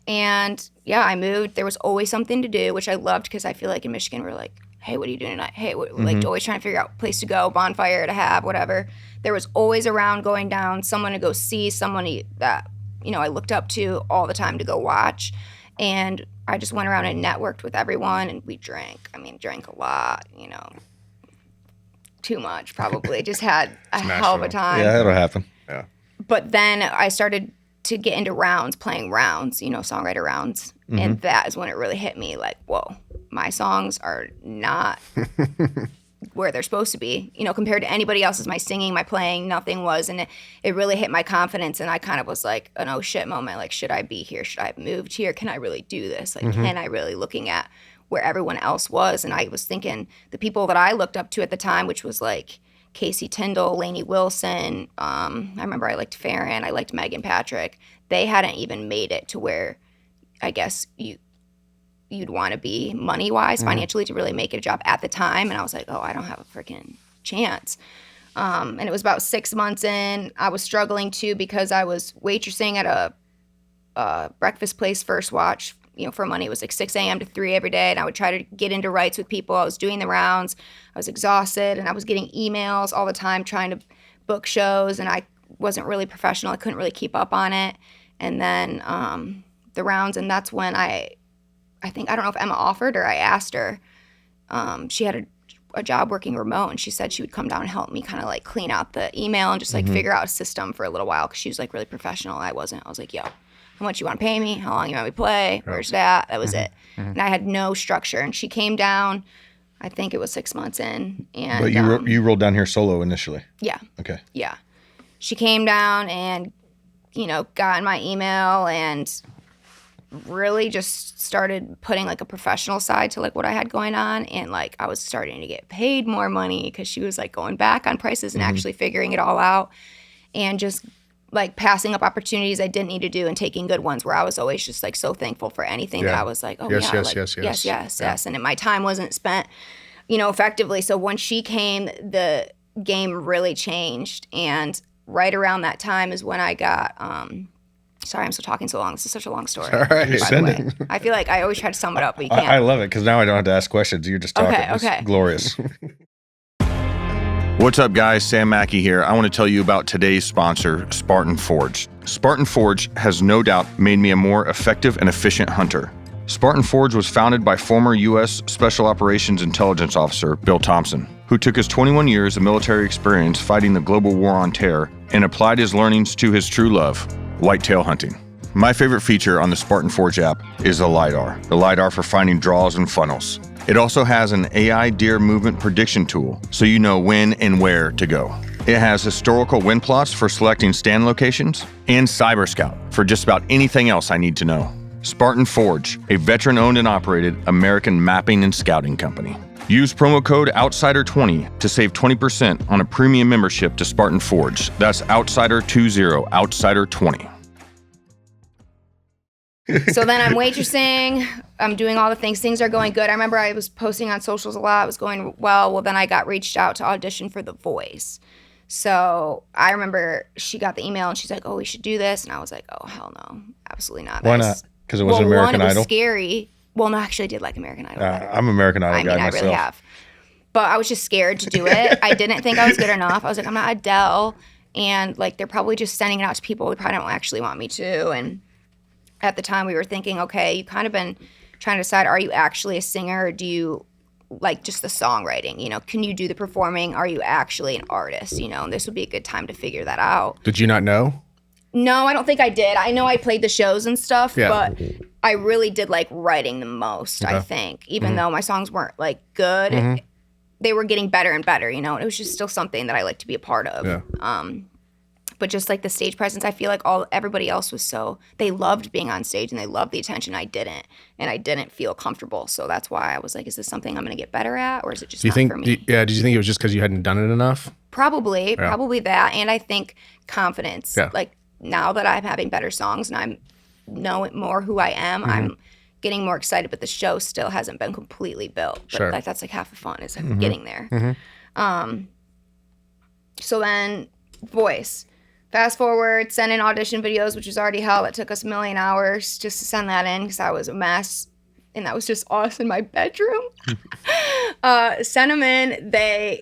And yeah, I moved. There was always something to do, which I loved because I feel like in Michigan, we're like, hey, what are you doing tonight? Hey, like always trying to figure out a place to go, bonfire to have, whatever. There was always around going down, someone to go see, someone that, you know, I looked up to all the time to go watch. And I just went around and networked with everyone, and we drank. I mean, drank a lot, you know, too much probably. Just had a hell of a time. Yeah, that'll happen. Yeah. But then I started to get into rounds, playing rounds, you know, songwriter rounds. And that is when it really hit me like, whoa, my songs are not where they're supposed to be, you know, compared to anybody else's. My singing, my playing, nothing was. And it really hit my confidence. And I kind of was like an oh shit moment. Like, should I be here? Should I have moved here? Can I really do this? Like, can I really, looking at where everyone else was? And I was thinking the people that I looked up to at the time, which was like Casey Tyndall, Lainey Wilson. I remember I liked Farron. I liked Megan Patrick. They hadn't even made it to where I guess you'd want to be money-wise, financially, to really make it a job at the time. And I was like, oh, I don't have a freaking chance. And it was about 6 months in. I was struggling too because I was waitressing at a breakfast place, First Watch, you know, for money. It was like 6 a.m. to 3 every day. And I would try to get into rights with people. I was doing the rounds. I was exhausted. And I was getting emails all the time trying to book shows. And I wasn't really professional. I couldn't really keep up on it. And then the rounds, and that's when I think, I don't know if Emma offered or I asked her. She had a job working remote, and she said she would come down and help me kind of like clean out the email and just like figure out a system for a little while because she was like really professional. I wasn't. I was like, yo, how much you want to pay me? How long you want me to play? Where's that? That was it. And I had no structure. And she came down, I think it was 6 months in. And But you rolled down here solo initially. Yeah. Okay. Yeah. She came down and, you know, got in my email and really just started putting like a professional side to like what I had going on. And like I was starting to get paid more money because she was like going back on prices and actually figuring it all out and just like passing up opportunities I didn't need to do and taking good ones where I was always just like so thankful for anything that I was like, oh yes. And my time wasn't spent, you know, effectively. So when she came, the game really changed. And right around that time is when I got, sorry, I'm still talking so long. This is such a long story. All right. By the way. I feel like I always try to sum it up, but you can't. I love it because now I don't have to ask questions. You're just talking. Okay. It's glorious. What's up, guys? Sam Mackey here. I want to tell you about today's sponsor, Spartan Forge. Spartan Forge has no doubt made me a more effective and efficient hunter. Spartan Forge was founded by former U.S. Special Operations Intelligence Officer Bill Thompson, who took his 21 years of military experience fighting the global war on terror and applied his learnings to his true love, whitetail hunting. My favorite feature on the Spartan Forge app is the LiDAR for finding draws and funnels. It also has an AI deer movement prediction tool, so you know when and where to go. It has historical wind plots for selecting stand locations, and Cyber Scout for just about anything else I need to know. Spartan Forge, a veteran-owned and operated American mapping and scouting company. Use promo code OUTSIDER20 to save 20% on a premium membership to Spartan Forge. That's OUTSIDER20, OUTSIDER20. So then I'm waitressing, I'm doing all the things. Things are going good. I remember I was posting on socials a lot. It was going well. Well, then I got reached out to audition for The Voice. So I remember she got the email and she's like, oh, we should do this. And I was like, oh, hell no. Absolutely not. Why not? Because it was American it was Idol? scary. Well, no, actually I did like American Idol better. I'm American Idol guy I myself. really have. but I was just scared to do it. I didn't think I was good enough. I was like, I'm not Adele. And like, they're probably just sending it out to people who probably don't actually want me to. And at the time we were thinking, okay, you kind of been trying to decide, are you actually a singer or do you like just the songwriting? You know, can you do the performing? Are you actually an artist? You know, and this would be a good time to figure that out. Did you not know? No, I don't think I did. I know I played the shows and stuff, Yeah. but I really did like writing the most, I think. Even though my songs weren't like good, they were getting better and better, you know, and it was just still something that I like to be a part of. Yeah. But just like the stage presence, I feel like everybody else was they loved being on stage and they loved the attention. I didn't, and I didn't feel comfortable. So that's why I was like, is this something I'm going to get better at, or is it just not for me? Did you think it was just because you hadn't done it enough? Probably that. And I think confidence, Yeah. like now that I'm having better songs and I'm knowing more who I am, I'm getting more excited, but the show still hasn't been completely built. But Sure. that's like half the fun is getting there. So then voice. Fast forward, send in audition videos, which was already hell. It took us a million hours just to send that in because I was a mess. And that was just us in my bedroom. Sent them in. They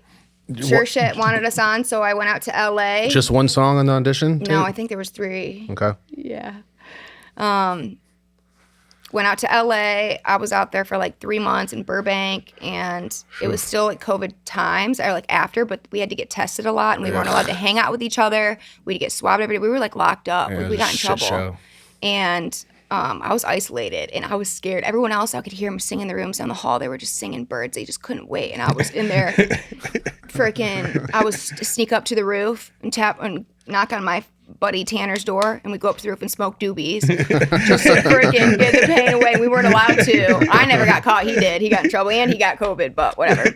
sure shit wanted us on, so I went out to LA. Just one song on the audition tape? No, I think there was 3. Okay. Yeah. Went out to LA. I was out there for like 3 months in Burbank, and it was still like COVID times, or like after, but we had to get tested a lot, and we weren't allowed to hang out with each other. We'd get swabbed every day. We were like locked up. Yeah, We it was got a in shit trouble. show. And I was isolated, and I was scared. Everyone else, I could hear them singing in the rooms down the hall. They were just singing birds. They just couldn't wait. And I was in there I was sneak up to the roof and knock on my buddy Tanner's door, and we go up to the roof and smoke doobies just to freaking get the pain away. We weren't allowed to. I never got caught. He did. He got in trouble, and he got COVID, but whatever.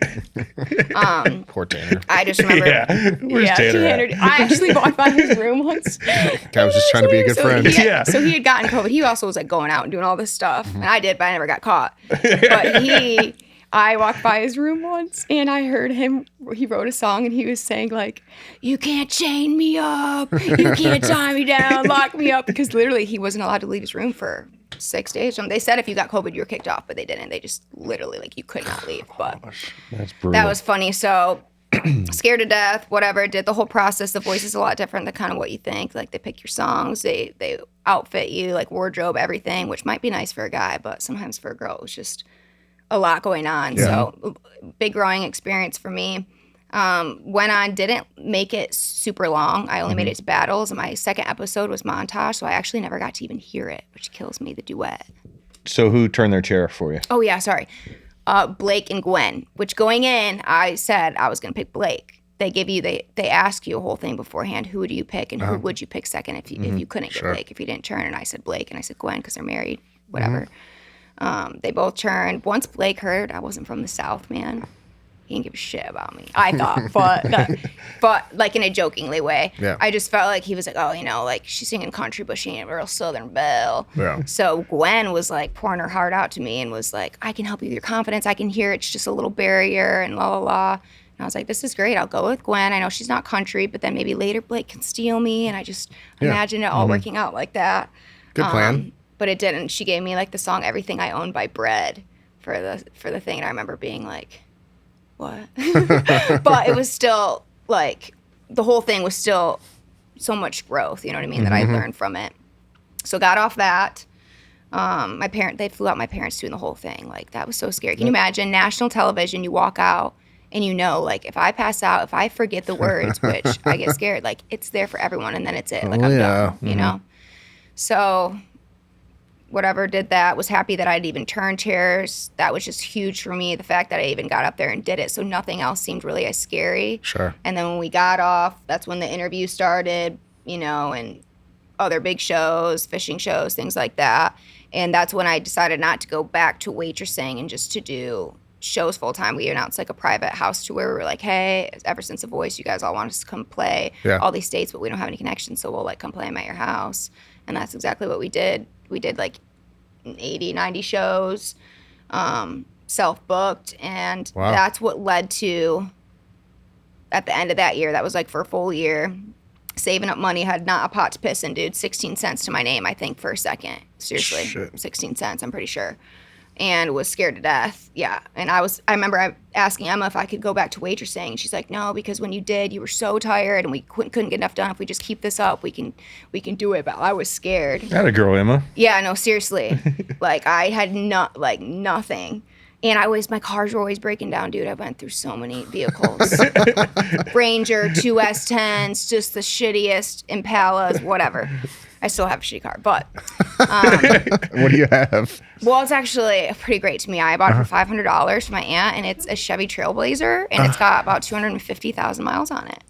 Poor Tanner. I just remember. Where's Tanner at? I actually walked by his room once. Guy was just trying to be a good friend. So he had gotten COVID. He also was like going out and doing all this stuff, and I did, but I never got caught. But I walked by his room once, and I heard him. He wrote a song, and he was saying like, "You can't chain me up, you can't tie me down, lock me up," because literally he wasn't allowed to leave his room for 6 days. They said if you got COVID, you were kicked off, but they didn't. They just literally like you could not leave. But That's brutal. that was funny. So scared to death, whatever. Did the whole process. The voice is a lot different than kind of what you think. Like they pick your songs, they outfit you, like wardrobe, everything, which might be nice for a guy, but sometimes for a girl, it was just a lot going on. Yeah. So big growing experience for me. Went on, didn't make it super long. I only made it to battles, and my second episode was montage, so I actually never got to even hear it, which kills me, the duet. So who turned their chair for you? Oh yeah, sorry. Blake and Gwen, which going in, I said I was gonna pick Blake. They ask you a whole thing beforehand. Who do you pick, and who would you pick second if you couldn't get Blake, if you didn't turn? And I said Blake, and I said Gwen because they're married, whatever. They both turned. Once Blake heard I wasn't from the South, man, he didn't give a shit about me. I thought, but like in a jokingly way. Yeah. I just felt like he was like, oh, you know, like she's singing country, but she ain't a real Southern belle. Yeah. So Gwen was like pouring her heart out to me and was like, I can help you with your confidence. I can hear it's just a little barrier and la la la. And I was like, this is great. I'll go with Gwen. I know she's not country, but then maybe later Blake can steal me. And I just imagine it all working out like that. Good plan. But it didn't. She gave me like the song "Everything I Own" by Bread for the thing, and I remember being like, "What?" But it was still like the whole thing was still so much growth. You know what I mean? That I learned from it. So got off that. They flew out my parents doing the whole thing. Like that was so scary. Can you imagine national television? You walk out and you know, like if I pass out, if I forget the words, which I get scared, like it's there for everyone, and then it's it. Like I'm done. You know. So. Whatever, did that, was happy that I'd even turned chairs. That was just huge for me, the fact that I even got up there and did it. So nothing else seemed really as scary. Sure. And then when we got off, that's when the interview started, you know, and other big shows, fishing shows, things like that. And that's when I decided not to go back to waitressing and just to do shows full time. We announced like a private house tour. We were like, hey, ever since The Voice, you guys all want us to come play all these states, but we don't have any connections, so we'll like come play them at your house. And that's exactly what we did. We did like 80, 90 shows, self-booked, and that's what led to, at the end of that year, that was like for a full year, saving up money, had not a pot to piss in, dude. 16 cents to my name, I think, for a second. Seriously. Shit. 16 cents, I'm pretty sure. and was scared to death. Yeah. And I remember asking Emma if I could go back to waitressing, and she's like, no, because when you did, you were so tired and we couldn't get enough done. If we just keep this up, we can do it. But I was scared. That a girl, Emma. Yeah, no, seriously. Like I had nothing. And my cars were always breaking down, dude. I went through so many vehicles. Ranger, 2 S10s, just the shittiest Impalas, whatever. I still have a shitty car, but What do you have? well, it's actually pretty great to me. I bought it for $500 for my aunt, and it's a Chevy Trailblazer, and it's got about 250,000 miles on it.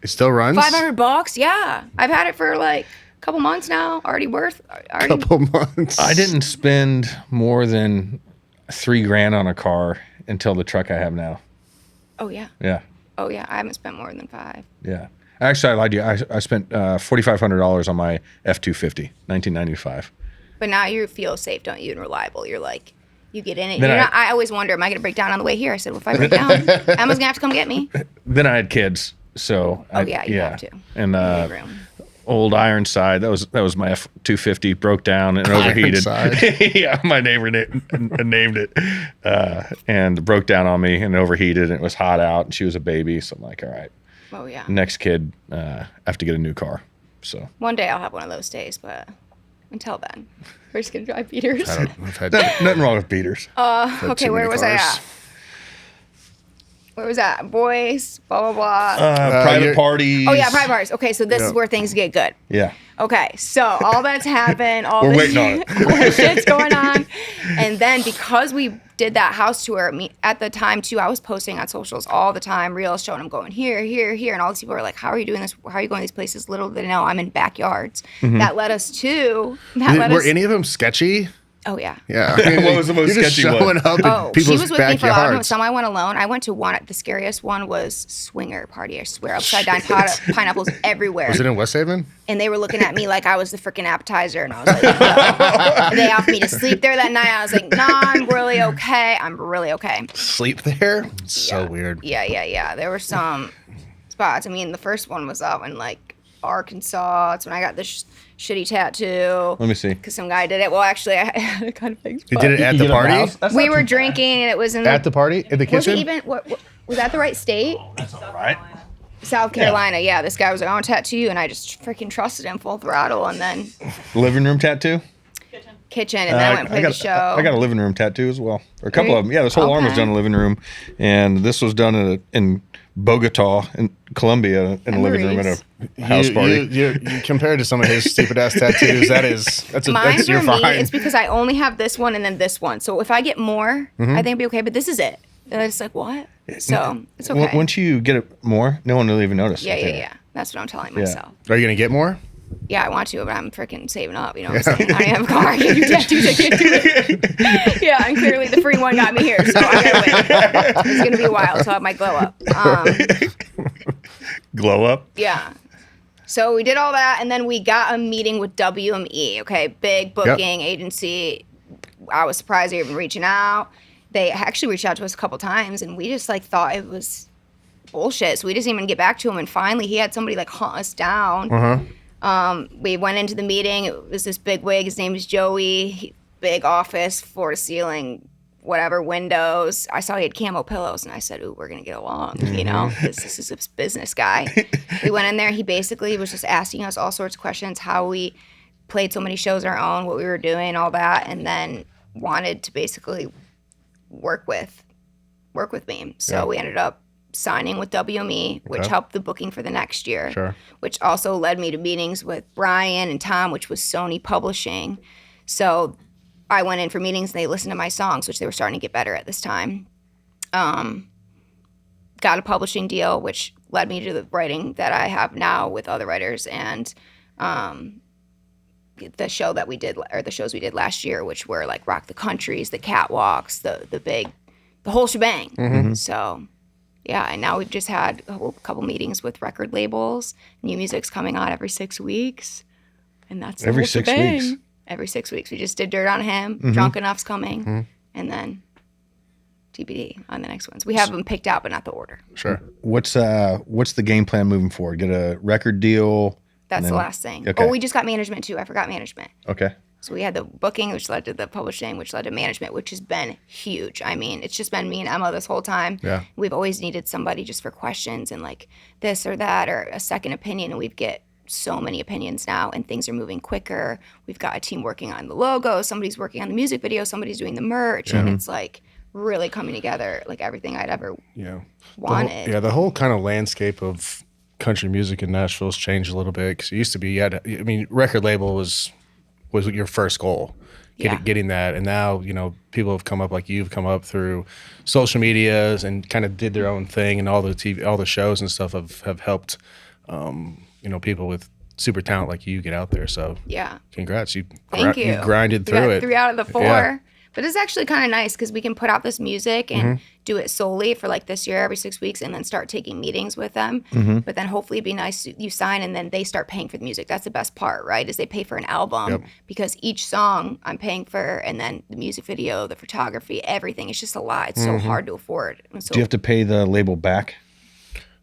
It still runs? $500, yeah. I've had it for like a couple months now. Already. Couple months. I didn't spend more than $3,000 on a car until the truck I have now. Oh yeah. Yeah. Oh yeah. I haven't spent more than $5,000. Yeah. Actually, I lied to you. I spent $4,500 on my F-250, 1995. But now you feel safe, don't you, and reliable. You're like, you get in it. Then I always wonder, am I going to break down on the way here? I said, well, if I break down, Emma's going to have to come get me. Then I had kids, so You have to. And Need room. old Ironside, that was my F-250, broke down and overheated. Yeah, my neighbor named it, and broke down on me and overheated, and it was hot out, and she was a baby, so I'm like, all right. Oh yeah. Next kid, I have to get a new car. So One day I'll have one of those days, but until then, we're just gonna drive beaters. nothing wrong with beaters. Okay, where was I at? Where was that? Boys, blah, blah, blah. Private parties. Oh, yeah, private parties. Okay, so this is where things get good. Yeah. Okay, so all that's happened, We're waiting on it. all this shit's going on. And then because we did that house tour, at the time, too, I was posting on socials all the time, reels showing I'm going here, here, here. And all these people were like, how are you doing this? How are you going to these places? Little did they know I'm in backyards. Mm-hmm. That led us to... Were any of them sketchy? Oh, yeah. Yeah. What was the most You're just sketchy showing one? up in Oh, she people's was with me for a lot of them. backyards. Some I went alone. I went to one. The scariest one was swinger party. I swear, upside down pineapples everywhere. Was it in West Haven? And they were looking at me like I was the freaking appetizer, and I was like, no. And they offered me to sleep there that night. I was like, nah, I'm really okay. I'm really okay. Sleep there? So weird. Yeah. There were some spots. I mean, the first one was up in like Arkansas. It's when I got this shitty tattoo. Let me see. Because some guy did it. Well, actually, I had a kind of big spot. You did it at the party? We were drinking, and it was in the... At the party? In the kitchen? Was it even... was that the right state? That's all right. South Carolina, yeah. This guy was like, I want to tattoo you, and I just freaking trusted him full throttle, and then... Living room tattoo? Kitchen, and then I went and played the show. I got a living room tattoo as well. Or a couple of them. Yeah, this whole arm was done in a living room. And this was done in Bogota, in Colombia, in a living room at a house party. You compared to some of his stupid ass tattoos, that's Mine you're for me, fine. it's because I only have this one and then this one. So if I get more, I think it'll be okay, but this is it. And it's like, what? So it's okay. Once you get it more, no one will even notice. Yeah. That's what I'm telling myself. Are you going to get more? Yeah, I want to, but I'm freaking saving up. You know what I'm saying? I don't have a car. I can't do tattoos. I can't do it. Yeah, and clearly the free one got me here, so I gotta wait. It's gonna be a while until I have my glow up. Glow up? Yeah. So we did all that, and then we got a meeting with WME. Okay, big booking agency. I was surprised they were even reaching out. They actually reached out to us a couple times, and we just like thought it was bullshit. So we didn't even get back to him. And finally, he had somebody like hunt us down. We went into the meeting. It was this big wig. His name is Joey. Big office, floor to ceiling, whatever, windows. I saw he had camo pillows, and I said, ooh, we're going to get along, you know? This is a business guy. We went in there. He basically was just asking us all sorts of questions, how we played so many shows our own, what we were doing, all that, and then wanted to basically work with me. So we ended up signing with WME, which helped the booking for the next year, which also led me to meetings with Brian and Tom, which was Sony Publishing. So I went in for meetings, and they listened to my songs, which they were starting to get better at this time. Got a publishing deal, which led me to the writing that I have now with other writers, and the show that we did, or the shows we did last year, which were like Rock the Countries, the Catwalks, the whole shebang. So yeah, and now we've just had a couple meetings with record labels. New music's coming out every 6 weeks, and that's the Every whole 6 shebang. weeks? Every 6 weeks. We just did Dirt on Him, Drunk Enough's coming, and then TBD on the next ones. We have them picked out, but not the order. Sure. What's the game plan moving forward? Get a record deal? That's the last thing. Okay. Oh, we just got management too. I forgot management. Okay. So we had the booking, which led to the publishing, which led to management, which has been huge. I mean, it's just been me and Emma this whole time. Yeah. We've always needed somebody just for questions and like this or that or a second opinion, and we get so many opinions now, and things are moving quicker. We've got a team working on the logo, somebody's working on the music video, somebody's doing the merch, and it's like really coming together, like everything I'd ever wanted. The whole kind of landscape of country music in Nashville has changed a little bit, because it used to be, record label was your first goal, getting that, and now people have come up, like you've come up through social medias and kind of did their own thing, and all the TV, all the shows and stuff have helped people with super talent like you get out there. So congrats, Thank you. You grinded We through got it. 3 out of the 4. Yeah. But it's actually kind of nice because we can put out this music and do it solely for like this year every 6 weeks, and then start taking meetings with them. But then hopefully it'd be nice you sign and then they start paying for the music. That's the best part, right? Is they pay for an album because each song I'm paying for, and then the music video, the photography, everything. It's just a lot. It's so hard to afford. So Do you have to pay the label back?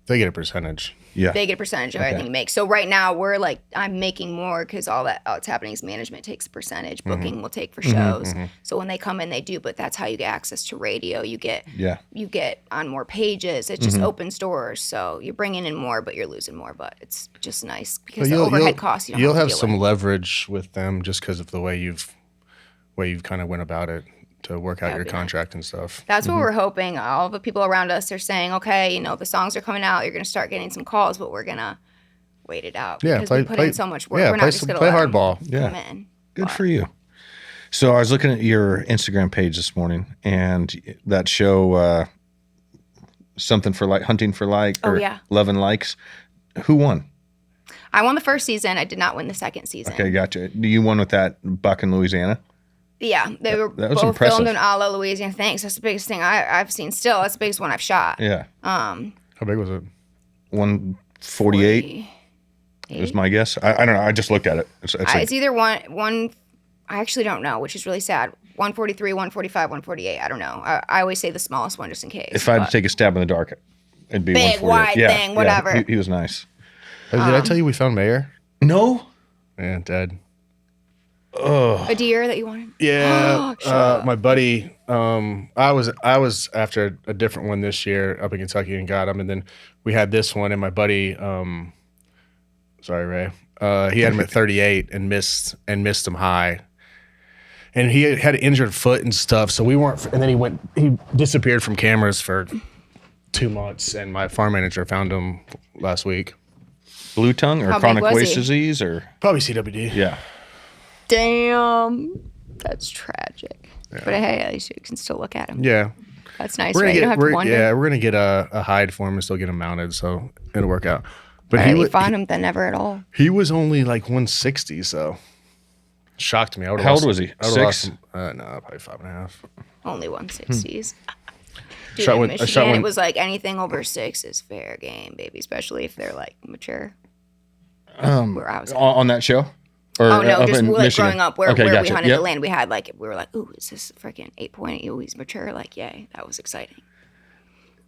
They get a percentage. Yeah. they get a percentage of everything you make. So right now we're like, I'm making more because all that's happening is management takes a percentage. Booking will take for shows. So when they come in, they do. But that's how you get access to radio. You get on more pages. It just opens doors. So you're bringing in more, but you're losing more. But it's just nice because the overhead costs. You'll have some leverage with them just because of the way you've kind of went about it to work out your contract and stuff. That's what we're hoping. All the people around us are saying, okay, the songs are coming out. You're going to start getting some calls, but we're going to wait it out. Yeah, because we put in so much work. Yeah, we're not just going to play let hardball. them come in. Good for you. So I was looking at your Instagram page this morning, and that show, something for like hunting for like, or Love and Likes. Who won? I won the first season. I did not win the second season. Okay, gotcha. You won with that buck in Louisiana? Yeah, they were that was both impressive. filmed in Ala, Louisiana. Thanks. That's the biggest thing I've seen still. That's the biggest one I've shot. Yeah. How big was it? 148 is my guess. I don't know. I just looked at it. It's either one. I actually don't know, which is really sad. 143, 145, 148. I don't know. I always say the smallest one just in case. If I had to take a stab in the dark, it'd be big, 148. wide thing, whatever. Yeah, he was nice. Did I tell you we found Mayor? No. Yeah, dead. A deer that you wanted? Yeah, my buddy. I was after a different one this year up in Kentucky and got him, and then we had this one, and my buddy. Sorry, Ray. He had him at 38 and missed him high, and he had an injured foot and stuff. So we weren't. And then he disappeared from cameras for 2 months, and my farm manager found him last week. Blue tongue or How big chronic was waste he? disease or Probably CWD. yeah. Damn, that's tragic. Yeah. But hey, at least you can still look at him. Yeah. That's nice, right? You don't have to wonder. Yeah, we're gonna get a hide for him and still get him mounted, so it'll work out. But he found him then never at all. He was only like 160, so shocked me. How old was he? 6? No, probably 5.5. Only 160s. Dude, Shot in one- I Michigan, shot one- it was like anything over 6 is fair game, baby. Especially if they're like mature. Where I was. On that show? Or Oh no, up just in like Michigan? growing up where Okay, we gotcha. hunted Yep. the land, we were like, ooh, is this freaking 8.8? Ooh, he's mature. Like, yay, that was exciting.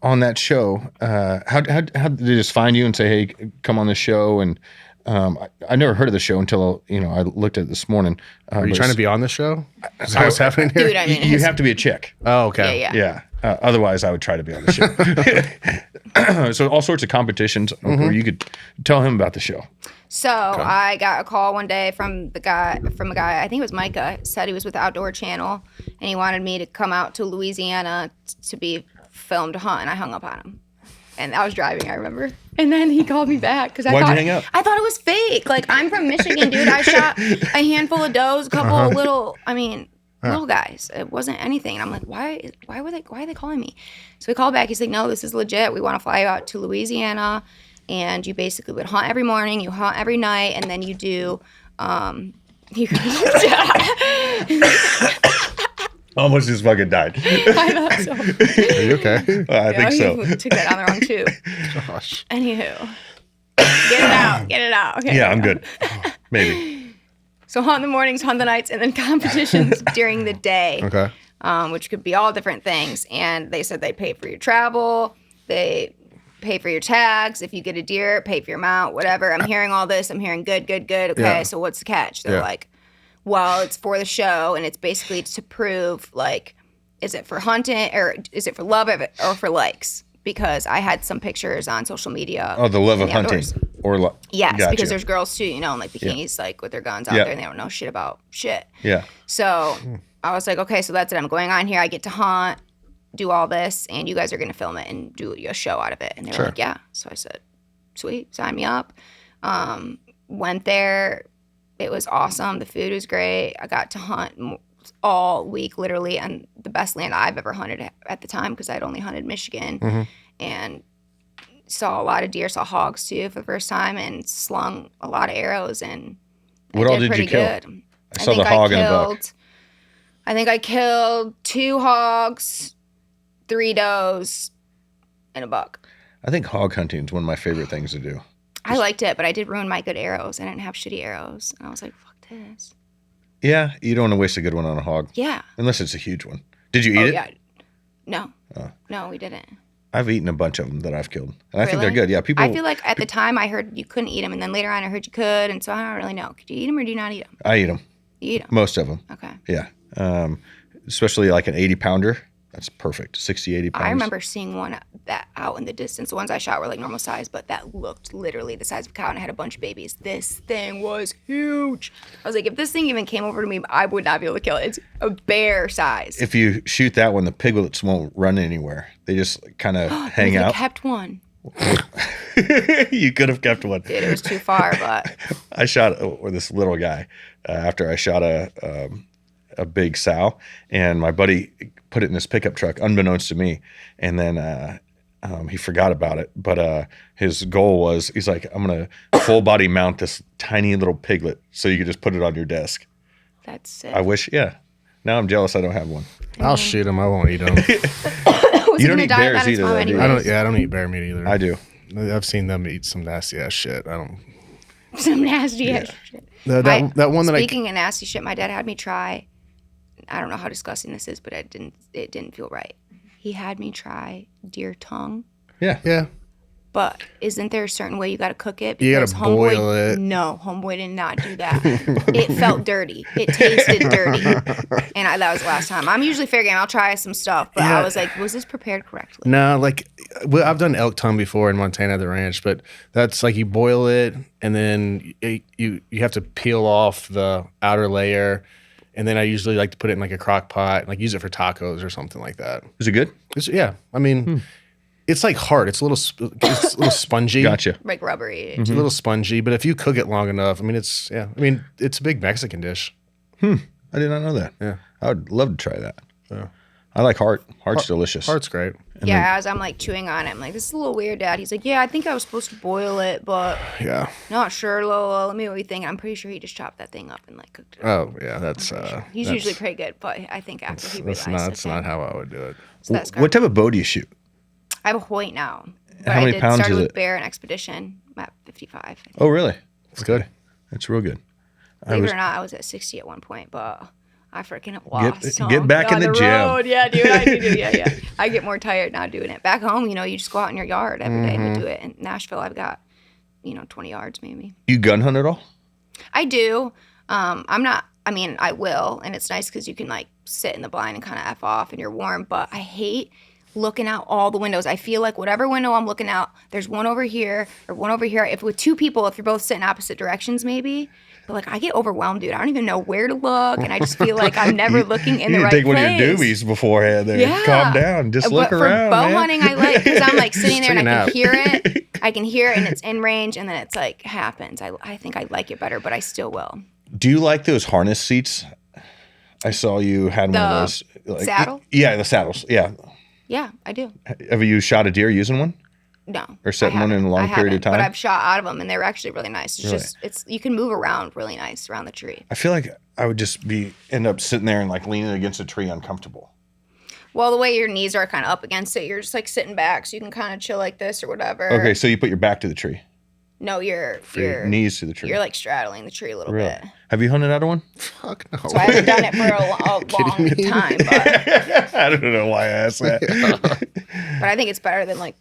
On that show, how did they just find you and say, hey, come on the show? And I never heard of the show until I looked at it this morning. Are you trying to be on the show? Is that what's happening here? Dude, I mean, You have to be a chick. Oh, okay. yeah. Otherwise, I would try to be on the show. So all sorts of competitions where you could tell him about the show. So I got a call one day from a guy, I think it was Micah, said he was with the Outdoor Channel, and he wanted me to come out to Louisiana to be filmed to hunt, and I hung up on him. And I was driving, I remember. And then he called me back because Why'd you hang up? I thought it was fake. Like, I'm from Michigan, dude. I shot a handful of does, a couple of little guys. It wasn't anything. And I'm like, why are they calling me? So he called back. He's like, no, this is legit. We want to fly you out to Louisiana, and you basically would hunt every morning, you hunt every night, and then you do Almost just fucking died. I thought so. Are you okay? I think so. He took that on the wrong too. Gosh. Anywho, get it out. Okay. Yeah, I'm good. Maybe. So hunt the mornings, hunt the nights, and then competitions during the day. Okay. Which could be all different things. And they said they pay for your travel, they pay for your tags. If you get a deer, pay for your mount, whatever. I'm hearing all this. I'm hearing good. Okay, Yeah. so what's the catch? They're like, well, it's for the show, and it's basically to prove, like, is it for hunting, or is it for love, or for likes? Because I had some pictures on social media. Oh, the love of in hunting. outdoors. Gotcha. Yes, because there's girls too, in like bikinis, like with their guns out there, and they don't know shit about shit. Yeah. So I was like, okay, so that's it. I'm going on here. I get to hunt, do all this, and you guys are going to film it and do a show out of it. And they were like, yeah. So I said, sweet, sign me up. Went there. It was awesome. The food was great. I got to hunt all week, literally, and the best land I've ever hunted at the time, because I'd only hunted Michigan, and saw a lot of deer, saw hogs too for the first time, and slung a lot of arrows, and What all did you kill? Good. I saw the hog and the buck. I think I killed 2 hogs, 3 does, and a buck. I think hog hunting is one of my favorite things to do. I liked it, but I did ruin my good arrows. I didn't have shitty arrows, and I was like, fuck this. Yeah, you don't want to waste a good one on a hog. Yeah. Unless it's a huge one. Did you eat it? Yeah. No. No, we didn't. I've eaten a bunch of them that I've killed. And I think Really? they're good. Yeah, people. I feel like at the time I heard you couldn't eat them, and then later on I heard you could, and so I don't really know. Could you eat them or do you not eat them? I eat them. You eat them. Most of them. Okay. Yeah. Especially like an 80-pounder. That's perfect. 60, 80 pounds. I remember seeing one that out in the distance. The ones I shot were like normal size, but that looked literally the size of a cow, and it had a bunch of babies. This thing was huge. I was like, if this thing even came over to me, I would not be able to kill it. It's a bear size. If you shoot that one, the piglets won't run anywhere. They just kind of hang out. I kept one. You could have kept one. Dude, it was too far, but I shot with this little guy after I shot a big sow, and my buddy put it in his pickup truck, unbeknownst to me, and then he forgot about it. But his goal was, he's like, I'm gonna full body mount this tiny little piglet so you could just put it on your desk. that's sick. I wish, yeah. Now I'm jealous I don't have one. I'll shoot them. I won't eat them. Was You he don't gonna eat die bears without his either, mom though, do you? anyways? I don't eat bear meat either. I do. I've seen them eat some nasty ass shit. I don't. Some nasty ass shit. That one that Speaking of nasty shit, my dad had me try. I don't know how disgusting this is, but it didn't feel right. He had me try deer tongue. Yeah. But isn't there a certain way you got to cook it? You gotta Because homeboy, boil it. No, homeboy did not do that. It felt dirty. It tasted dirty. And that was the last time. I'm usually fair game. I'll try some stuff. But Yeah. I was like, was this prepared correctly? No, like I've done elk tongue before in Montana at the ranch, but that's like you boil it and then you have to peel off the outer layer, and then I usually like to put it in like a crock pot, and like use it for tacos or something like that. Is it good? I mean, it's like hard. It's a little spongy. Gotcha. Like rubbery. It's a little spongy, but if you cook it long enough, it's a big Mexican dish. I did not know that. Yeah. I would love to try that. Yeah. I like heart. Heart's delicious. Heart's great. Yeah, as I'm like chewing on it, I'm like, this is a little weird, Dad. He's like, yeah, I think I was supposed to boil it, but Yeah. not sure, Lola. Let me know what you think. I'm pretty sure he just chopped that thing up and like cooked it. Oh yeah, that's He's usually pretty good, but I think after he realized that's not how I would do it. So that's What type of bow do you shoot? I have a Hoyt now. But How many pounds started is with it? Bear and Expedition. I'm at 55. I think. Oh, really? It's good. That's real good. Believe it or not, I was at 60 at one point, but I freaking have lost. get back in the gym. road. Yeah, dude, I do. Yeah. I get more tired not doing it. Back home, you just go out in your yard every day to do it. In Nashville, I've got, 20 yards maybe. You gun hunt at all? I do. I will, and it's nice because you can like sit in the blind and kind of F off and you're warm, but I hate looking out all the windows. I feel like whatever window I'm looking out, there's one over here or one over here. If with 2 people, if you're both sitting opposite directions maybe, but like I get overwhelmed, dude. I don't even know where to look, and I just feel like I'm never looking in the right place. You take one of your doobies beforehand there. Yeah. Calm down. Just look But around, for bow man. hunting, I like, because I'm like sitting there and take a I can nap. hear it. I can hear it and it's in range, and then it's like happens. I think I like it better, but I still will. Do you like those harness seats? I saw you had one of those. Saddle? Yeah, the saddles. Yeah. Yeah, I do. Have you shot a deer using one? No. Or setting I one in a haven't. long I period of haven't, time? But I've shot out of them, and they're actually really nice. It's Really? just you can move around really nice around the tree. I feel like I would just end up sitting there and like leaning against a tree uncomfortable. Well, the way your knees are kind of up against it, you're just like sitting back, so you can kind of chill like this or whatever. Okay, so you put your back to the tree. No, your Knees to the tree. You're like straddling the tree a little Really? bit. Have you hunted out of one? Fuck no. So I haven't done it for a long time, but I don't know why I asked that. I think it's better than like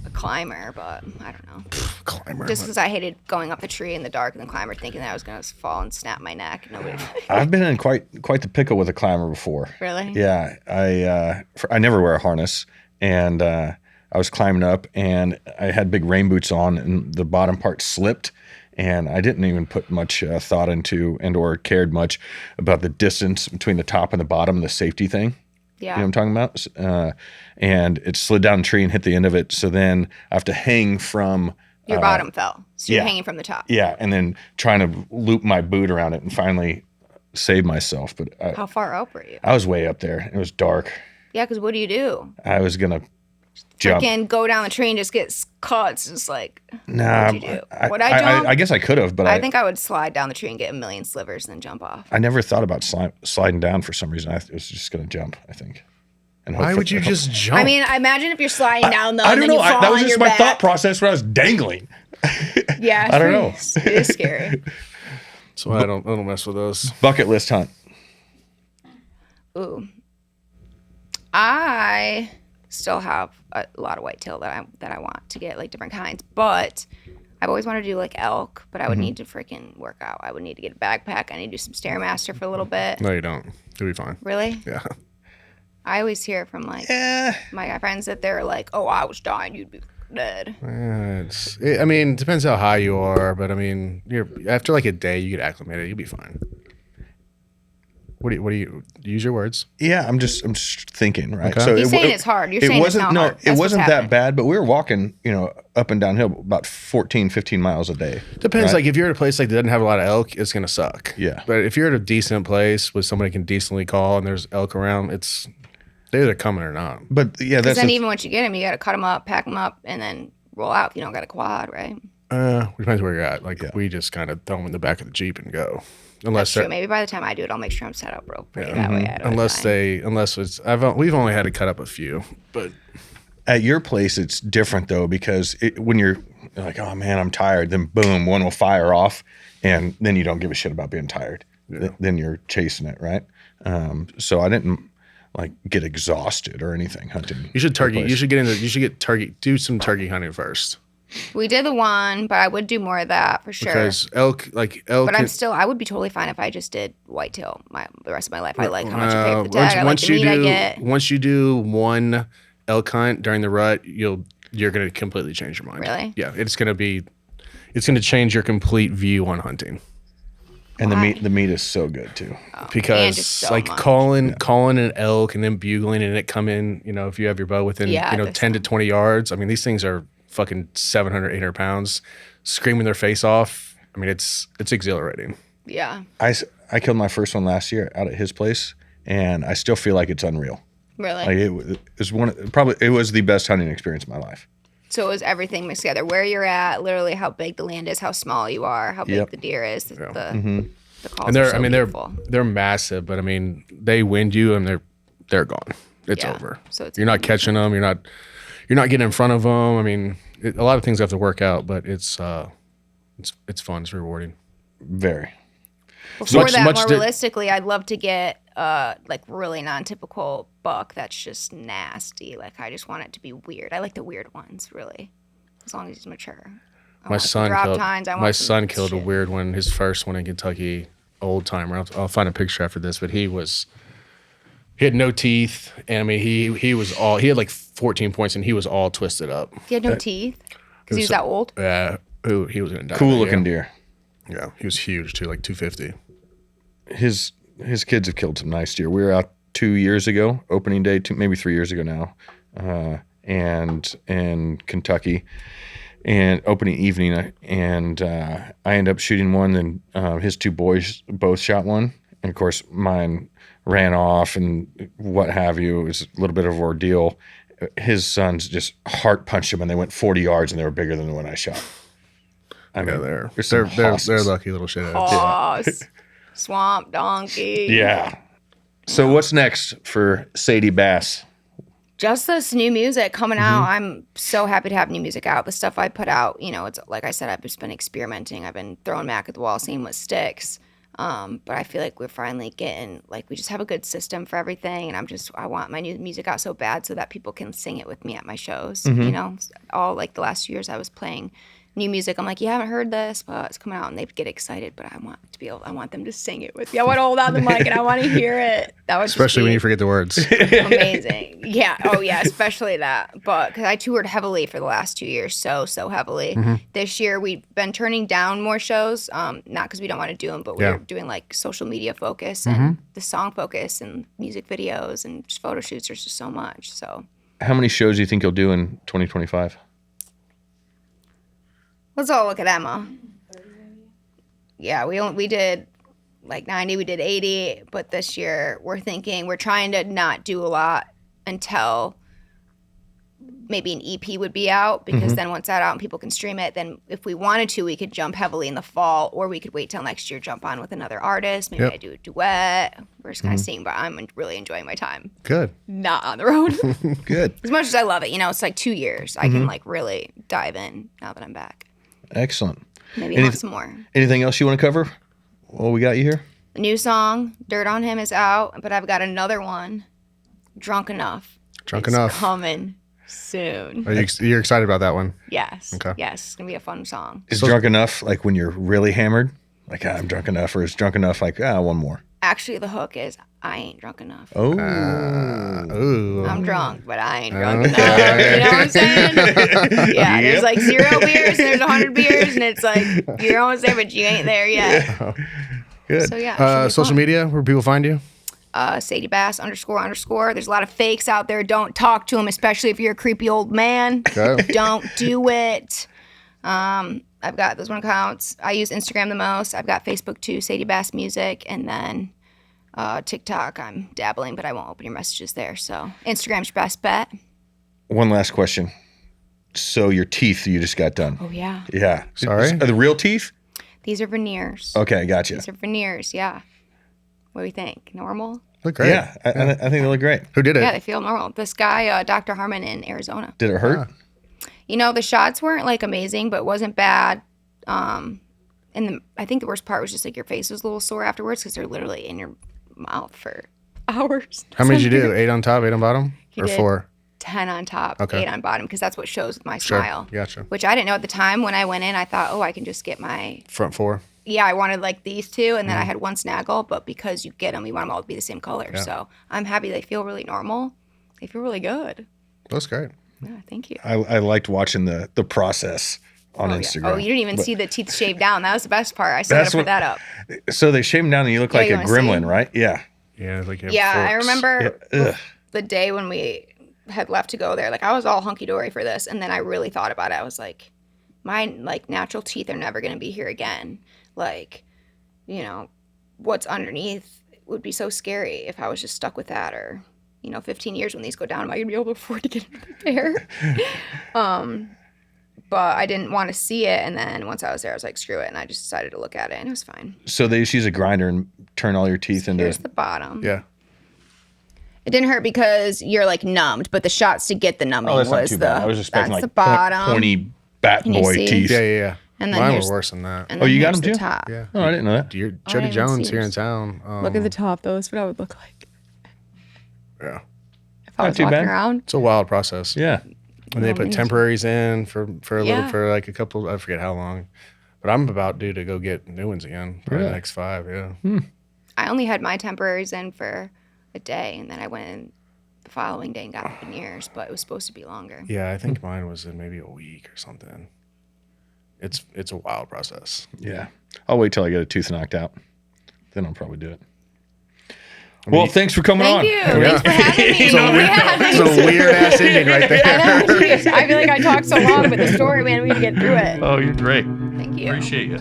a climber, but I don't know. Climber. Just because I hated going up the tree in the dark and the climber thinking that I was going to fall and snap my neck. Nobody. I've been in quite the pickle with a climber before. Really? Yeah, I never wear a harness, and I was climbing up, and I had big rain boots on, and the bottom part slipped, and I didn't even put much thought into or cared much about the distance between the top and the bottom and the safety thing. Yeah. You know what I'm talking about? And it slid down the tree and hit the end of it. So then I have to hang from... Your bottom fell. So you're yeah. hanging from the top. Yeah, and then trying to loop my boot around it and finally save myself. But How far up were you? I was way up there. It was dark. Yeah, because what do you do? I was going to jump. Freaking go down the tree and just get caught. It's just like, Nah, what'd you do? Would I jump? I guess I could have, but I think I would slide down the tree and get a million slivers and then jump off. I never thought about sliding down for some reason. I was just going to jump, I think. And Why would you just jump? I mean, I imagine if you're sliding down though, I and don't then know. you fall That was on just your my back. thought process when I was dangling. Yeah, I don't know. It is scary. So I don't mess with those. Bucket list hunt. Ooh, I still have a lot of whitetail that I want to get, like different kinds, but I've always wanted to do like elk, but I would need to freaking work out. I would need to get a backpack. I need to do some Stairmaster for a little bit. No, you don't. You'll be fine. Really? Yeah. I always hear from like my guy friends that they're like, "Oh, I was dying, you'd be dead." I mean, it depends how high you are, but I mean, after like a day, you get acclimated. You'll be fine. What do you use your words? Yeah, I'm just thinking, right? Okay. So He's saying it's hard. You're saying it's not hard. It That's wasn't what's that happening. bad, but we were walking, up and downhill about 14, 15 miles a day. Depends. right? Like if you're at a place like that doesn't have a lot of elk, it's gonna suck. Yeah. But if you're at a decent place with somebody can decently call and there's elk around, they're either coming or not. But yeah, Because that's then even once you get them, you got to cut them up, pack them up, and then roll out if you don't got a quad, right? Depends where you're at. Like we just kind of throw them in the back of the Jeep and go. Unless That's true. Maybe by the time I do it, I'll make sure I'm set up real pretty. That way I don't we've only had to cut up a few, but at your place, it's different though, because when you're like, oh man, I'm tired, then boom, one will fire off, and then you don't give a shit about being tired. Yeah. Then you're chasing it, right? So I didn't like get exhausted or anything hunting. you should turkey. your You place. should get turkey. Do some turkey hunting first We did the one, but I would do more of that for sure. because elk. But I would be totally fine if I just did whitetail the rest of my life. I like how much I pay for the tag. I like the meat I get. Once you do one elk hunt during the rut, you're going to completely change your mind. Really? Yeah, it's going to change your complete view on hunting. And Why? the meat is so good too. And Because just so like much. calling an elk and then bugling and it come in, if you have your bow within Yeah, 10 to 20 yards. I mean, these things are fucking 700, 800 pounds, screaming their face off. I mean, it's exhilarating. Yeah. I killed my first one last year out at his place, and I still feel like it's unreal. Really? Like it was the best hunting experience of my life. So it was everything mixed together. Where you're at, literally how big the land is, how small you are, how big Yep. the deer is. The calls And are so beautiful. they're massive, but I mean, they wind you and they're gone. It's Yeah. over. So it's You're not catching them. You're not getting in front of them. I mean, a lot of things have to work out, but it's fun. It's rewarding. Very. Before Much- that, much more di- realistically, I'd love to get like really non-typical buck that's just nasty. Like I just want it to be weird. I like the weird ones, really, as long as he's mature. I My want some son drop killed. tines. I want My some son killed a shit. weird one. His first one in Kentucky, old timer. I'll find a picture after this, but he had no teeth, and I mean he had like 14 points, and he was all twisted up. He had no teeth because he was that old. Yeah, he was gonna die. Cool that looking year. deer. Yeah, he was huge too, like 250. His kids have killed some nice deer. We were out 2 years ago, opening day, maybe 3 years ago now, and in Kentucky, and opening evening, and I ended up shooting one, and his two boys both shot one, and of course mine ran off and what have you. It was a little bit of an ordeal. His sons just heart punched him, and they went 40 yards, and they were bigger than the one I shot. I mean, Yeah, there's some they're hosses. lucky little shitheads. Hoss, swamp donkey. Yeah. So what's next for Sadie Bass? Just this new music coming out. I'm so happy to have new music out. The stuff I put out, it's like I said, I've just been experimenting. I've been throwing Mac at the wall, seeing what sticks. But I feel like we're finally getting, like, we just have a good system for everything. And I want my new music out so bad so that people can sing it with me at my shows. You know, all like the last 2 years I was playing new music. I'm like, you haven't heard this, but it's coming out, and they get excited. But I want them to sing it with me. I want to hold out the mic and I want to hear it. That was Especially when you forget the words. amazing. Yeah. Oh yeah. Especially that. But because I toured heavily for the last 2 years, so heavily. This year we've been turning down more shows. Not because we don't want to do them, but we're doing like social media focus and the song focus and music videos and just photo shoots. There's just so much. So. How many shows do you think you'll do in 2025? Let's all look at Emma. Yeah, we did like 90, we did 80, but this year we're trying to not do a lot until maybe an EP would be out, because then once that's out and people can stream it, then if we wanted to, we could jump heavily in the fall, or we could wait till next year, jump on with another artist. Maybe I do a duet. We're just kind of seeing, but I'm really enjoying my time. Good. Not on the road. Good. As much as I love it, you know, it's like 2 years. I can like really dive in now that I'm back. Excellent. Maybe want some more. Anything else you want to cover? Well, we got you here. The new song, Dirt on Him, is out, but I've got another one, Drunk Enough. Drunk Enough. Coming soon. You're excited about that one? Yes. Okay. Yes, it's going to be a fun song. Is Drunk Enough like when you're really hammered? Like, I'm drunk enough, or is Drunk Enough like, one more? Actually, the hook is, I ain't drunk enough. Oh. Ooh. I'm drunk, but I ain't drunk enough. You know what I'm saying? Yeah, there's like 0 beers and there's 100 beers, and it's like, you're almost there, but you ain't there yet. Good. So yeah. Social media, where people find you? Sadie Bass __. There's a lot of fakes out there. Don't talk to them, especially if you're a creepy old man. Okay. Don't do it. I've got those one accounts. I use Instagram the most. I've got Facebook too, Sadie Bass Music, and then TikTok. I'm dabbling, but I won't open your messages there. So Instagram's your best bet. One last question. So your teeth you just got done. Oh yeah. Yeah. Sorry? Are the real teeth? These are veneers. Okay, gotcha. These are veneers. Yeah. What do you think? Normal? Look great. Yeah, I think they look great. Who did it? Yeah, they feel normal. This guy, Dr. Harmon in Arizona. Did it hurt? You know, the shots weren't like amazing, but it wasn't bad. And I think the worst part was just like your face was a little sore afterwards because they're literally in your mouth for hours. How many did you do? 8 on top, 8 on bottom? He or did 4? 10 on top, Okay. 8 on bottom, because that's what shows with my Sure. smile. Gotcha. Which I didn't know at the time. When I went in, I thought, I can just get my... Front 4? Yeah, I wanted like these two, and then I had one snaggle, but because you get them, you want them all to be the same color. Yeah. So I'm happy they feel really normal. They feel really good. That's great. Yeah, thank you. I liked watching the process on Instagram. Yeah. Oh, you didn't even see the teeth shaved down. That was the best part. I still That's gotta put that up. So they shave them down and you look Yeah, like you a wanna gremlin, see? right? Yeah. Yeah, like you have Yeah, I forks. remember Ugh. the day when we had left to go there. Like I was all hunky dory for this, and then I really thought about it. I was like, my like natural teeth are never gonna be here again. Like, you know, what's underneath would be so scary if I was just stuck with that, or 15 years when these go down, am I gonna be able to afford to get another pair? But I didn't want to see it, and then once I was there, I was like, screw it, and I just decided to look at it, and it was fine. So they just use a grinder and turn all your teeth into... Here's the bottom. Yeah. It didn't hurt because you're like numbed, but the shots to get the numbing Oh, that's not was too the bad. I was expecting that's like the bottom. pointy bat Can you boy see? teeth. Yeah. And then Mine here's- were worse than that. And Oh, then you got here's them the too? top. Yeah. Oh, I didn't know that. Jody didn't even Jones see here in yours. town. Look at the top, though. That's what I would look like Yeah. if I Not was too walking bad. around. It's a wild process. Yeah. And they put temporaries in for a Yeah. little, for like a couple, I forget how long. But I'm about due to go get new ones again. Probably Really? the next 5, yeah. I only had my temporaries in for a day, and then I went in the following day and got the veneers, but it was supposed to be longer. Yeah, I think mine was in maybe a week or something. It's a wild process. Yeah. I'll wait till I get a tooth knocked out. Then I'll probably do it. Well, thanks for coming on. Thank you. Thanks for having me. It's a weird ass ending right there. I know, geez. I feel like I talked so long, but the story, man, we need to get through it. Oh, you're great. Thank you. Appreciate you.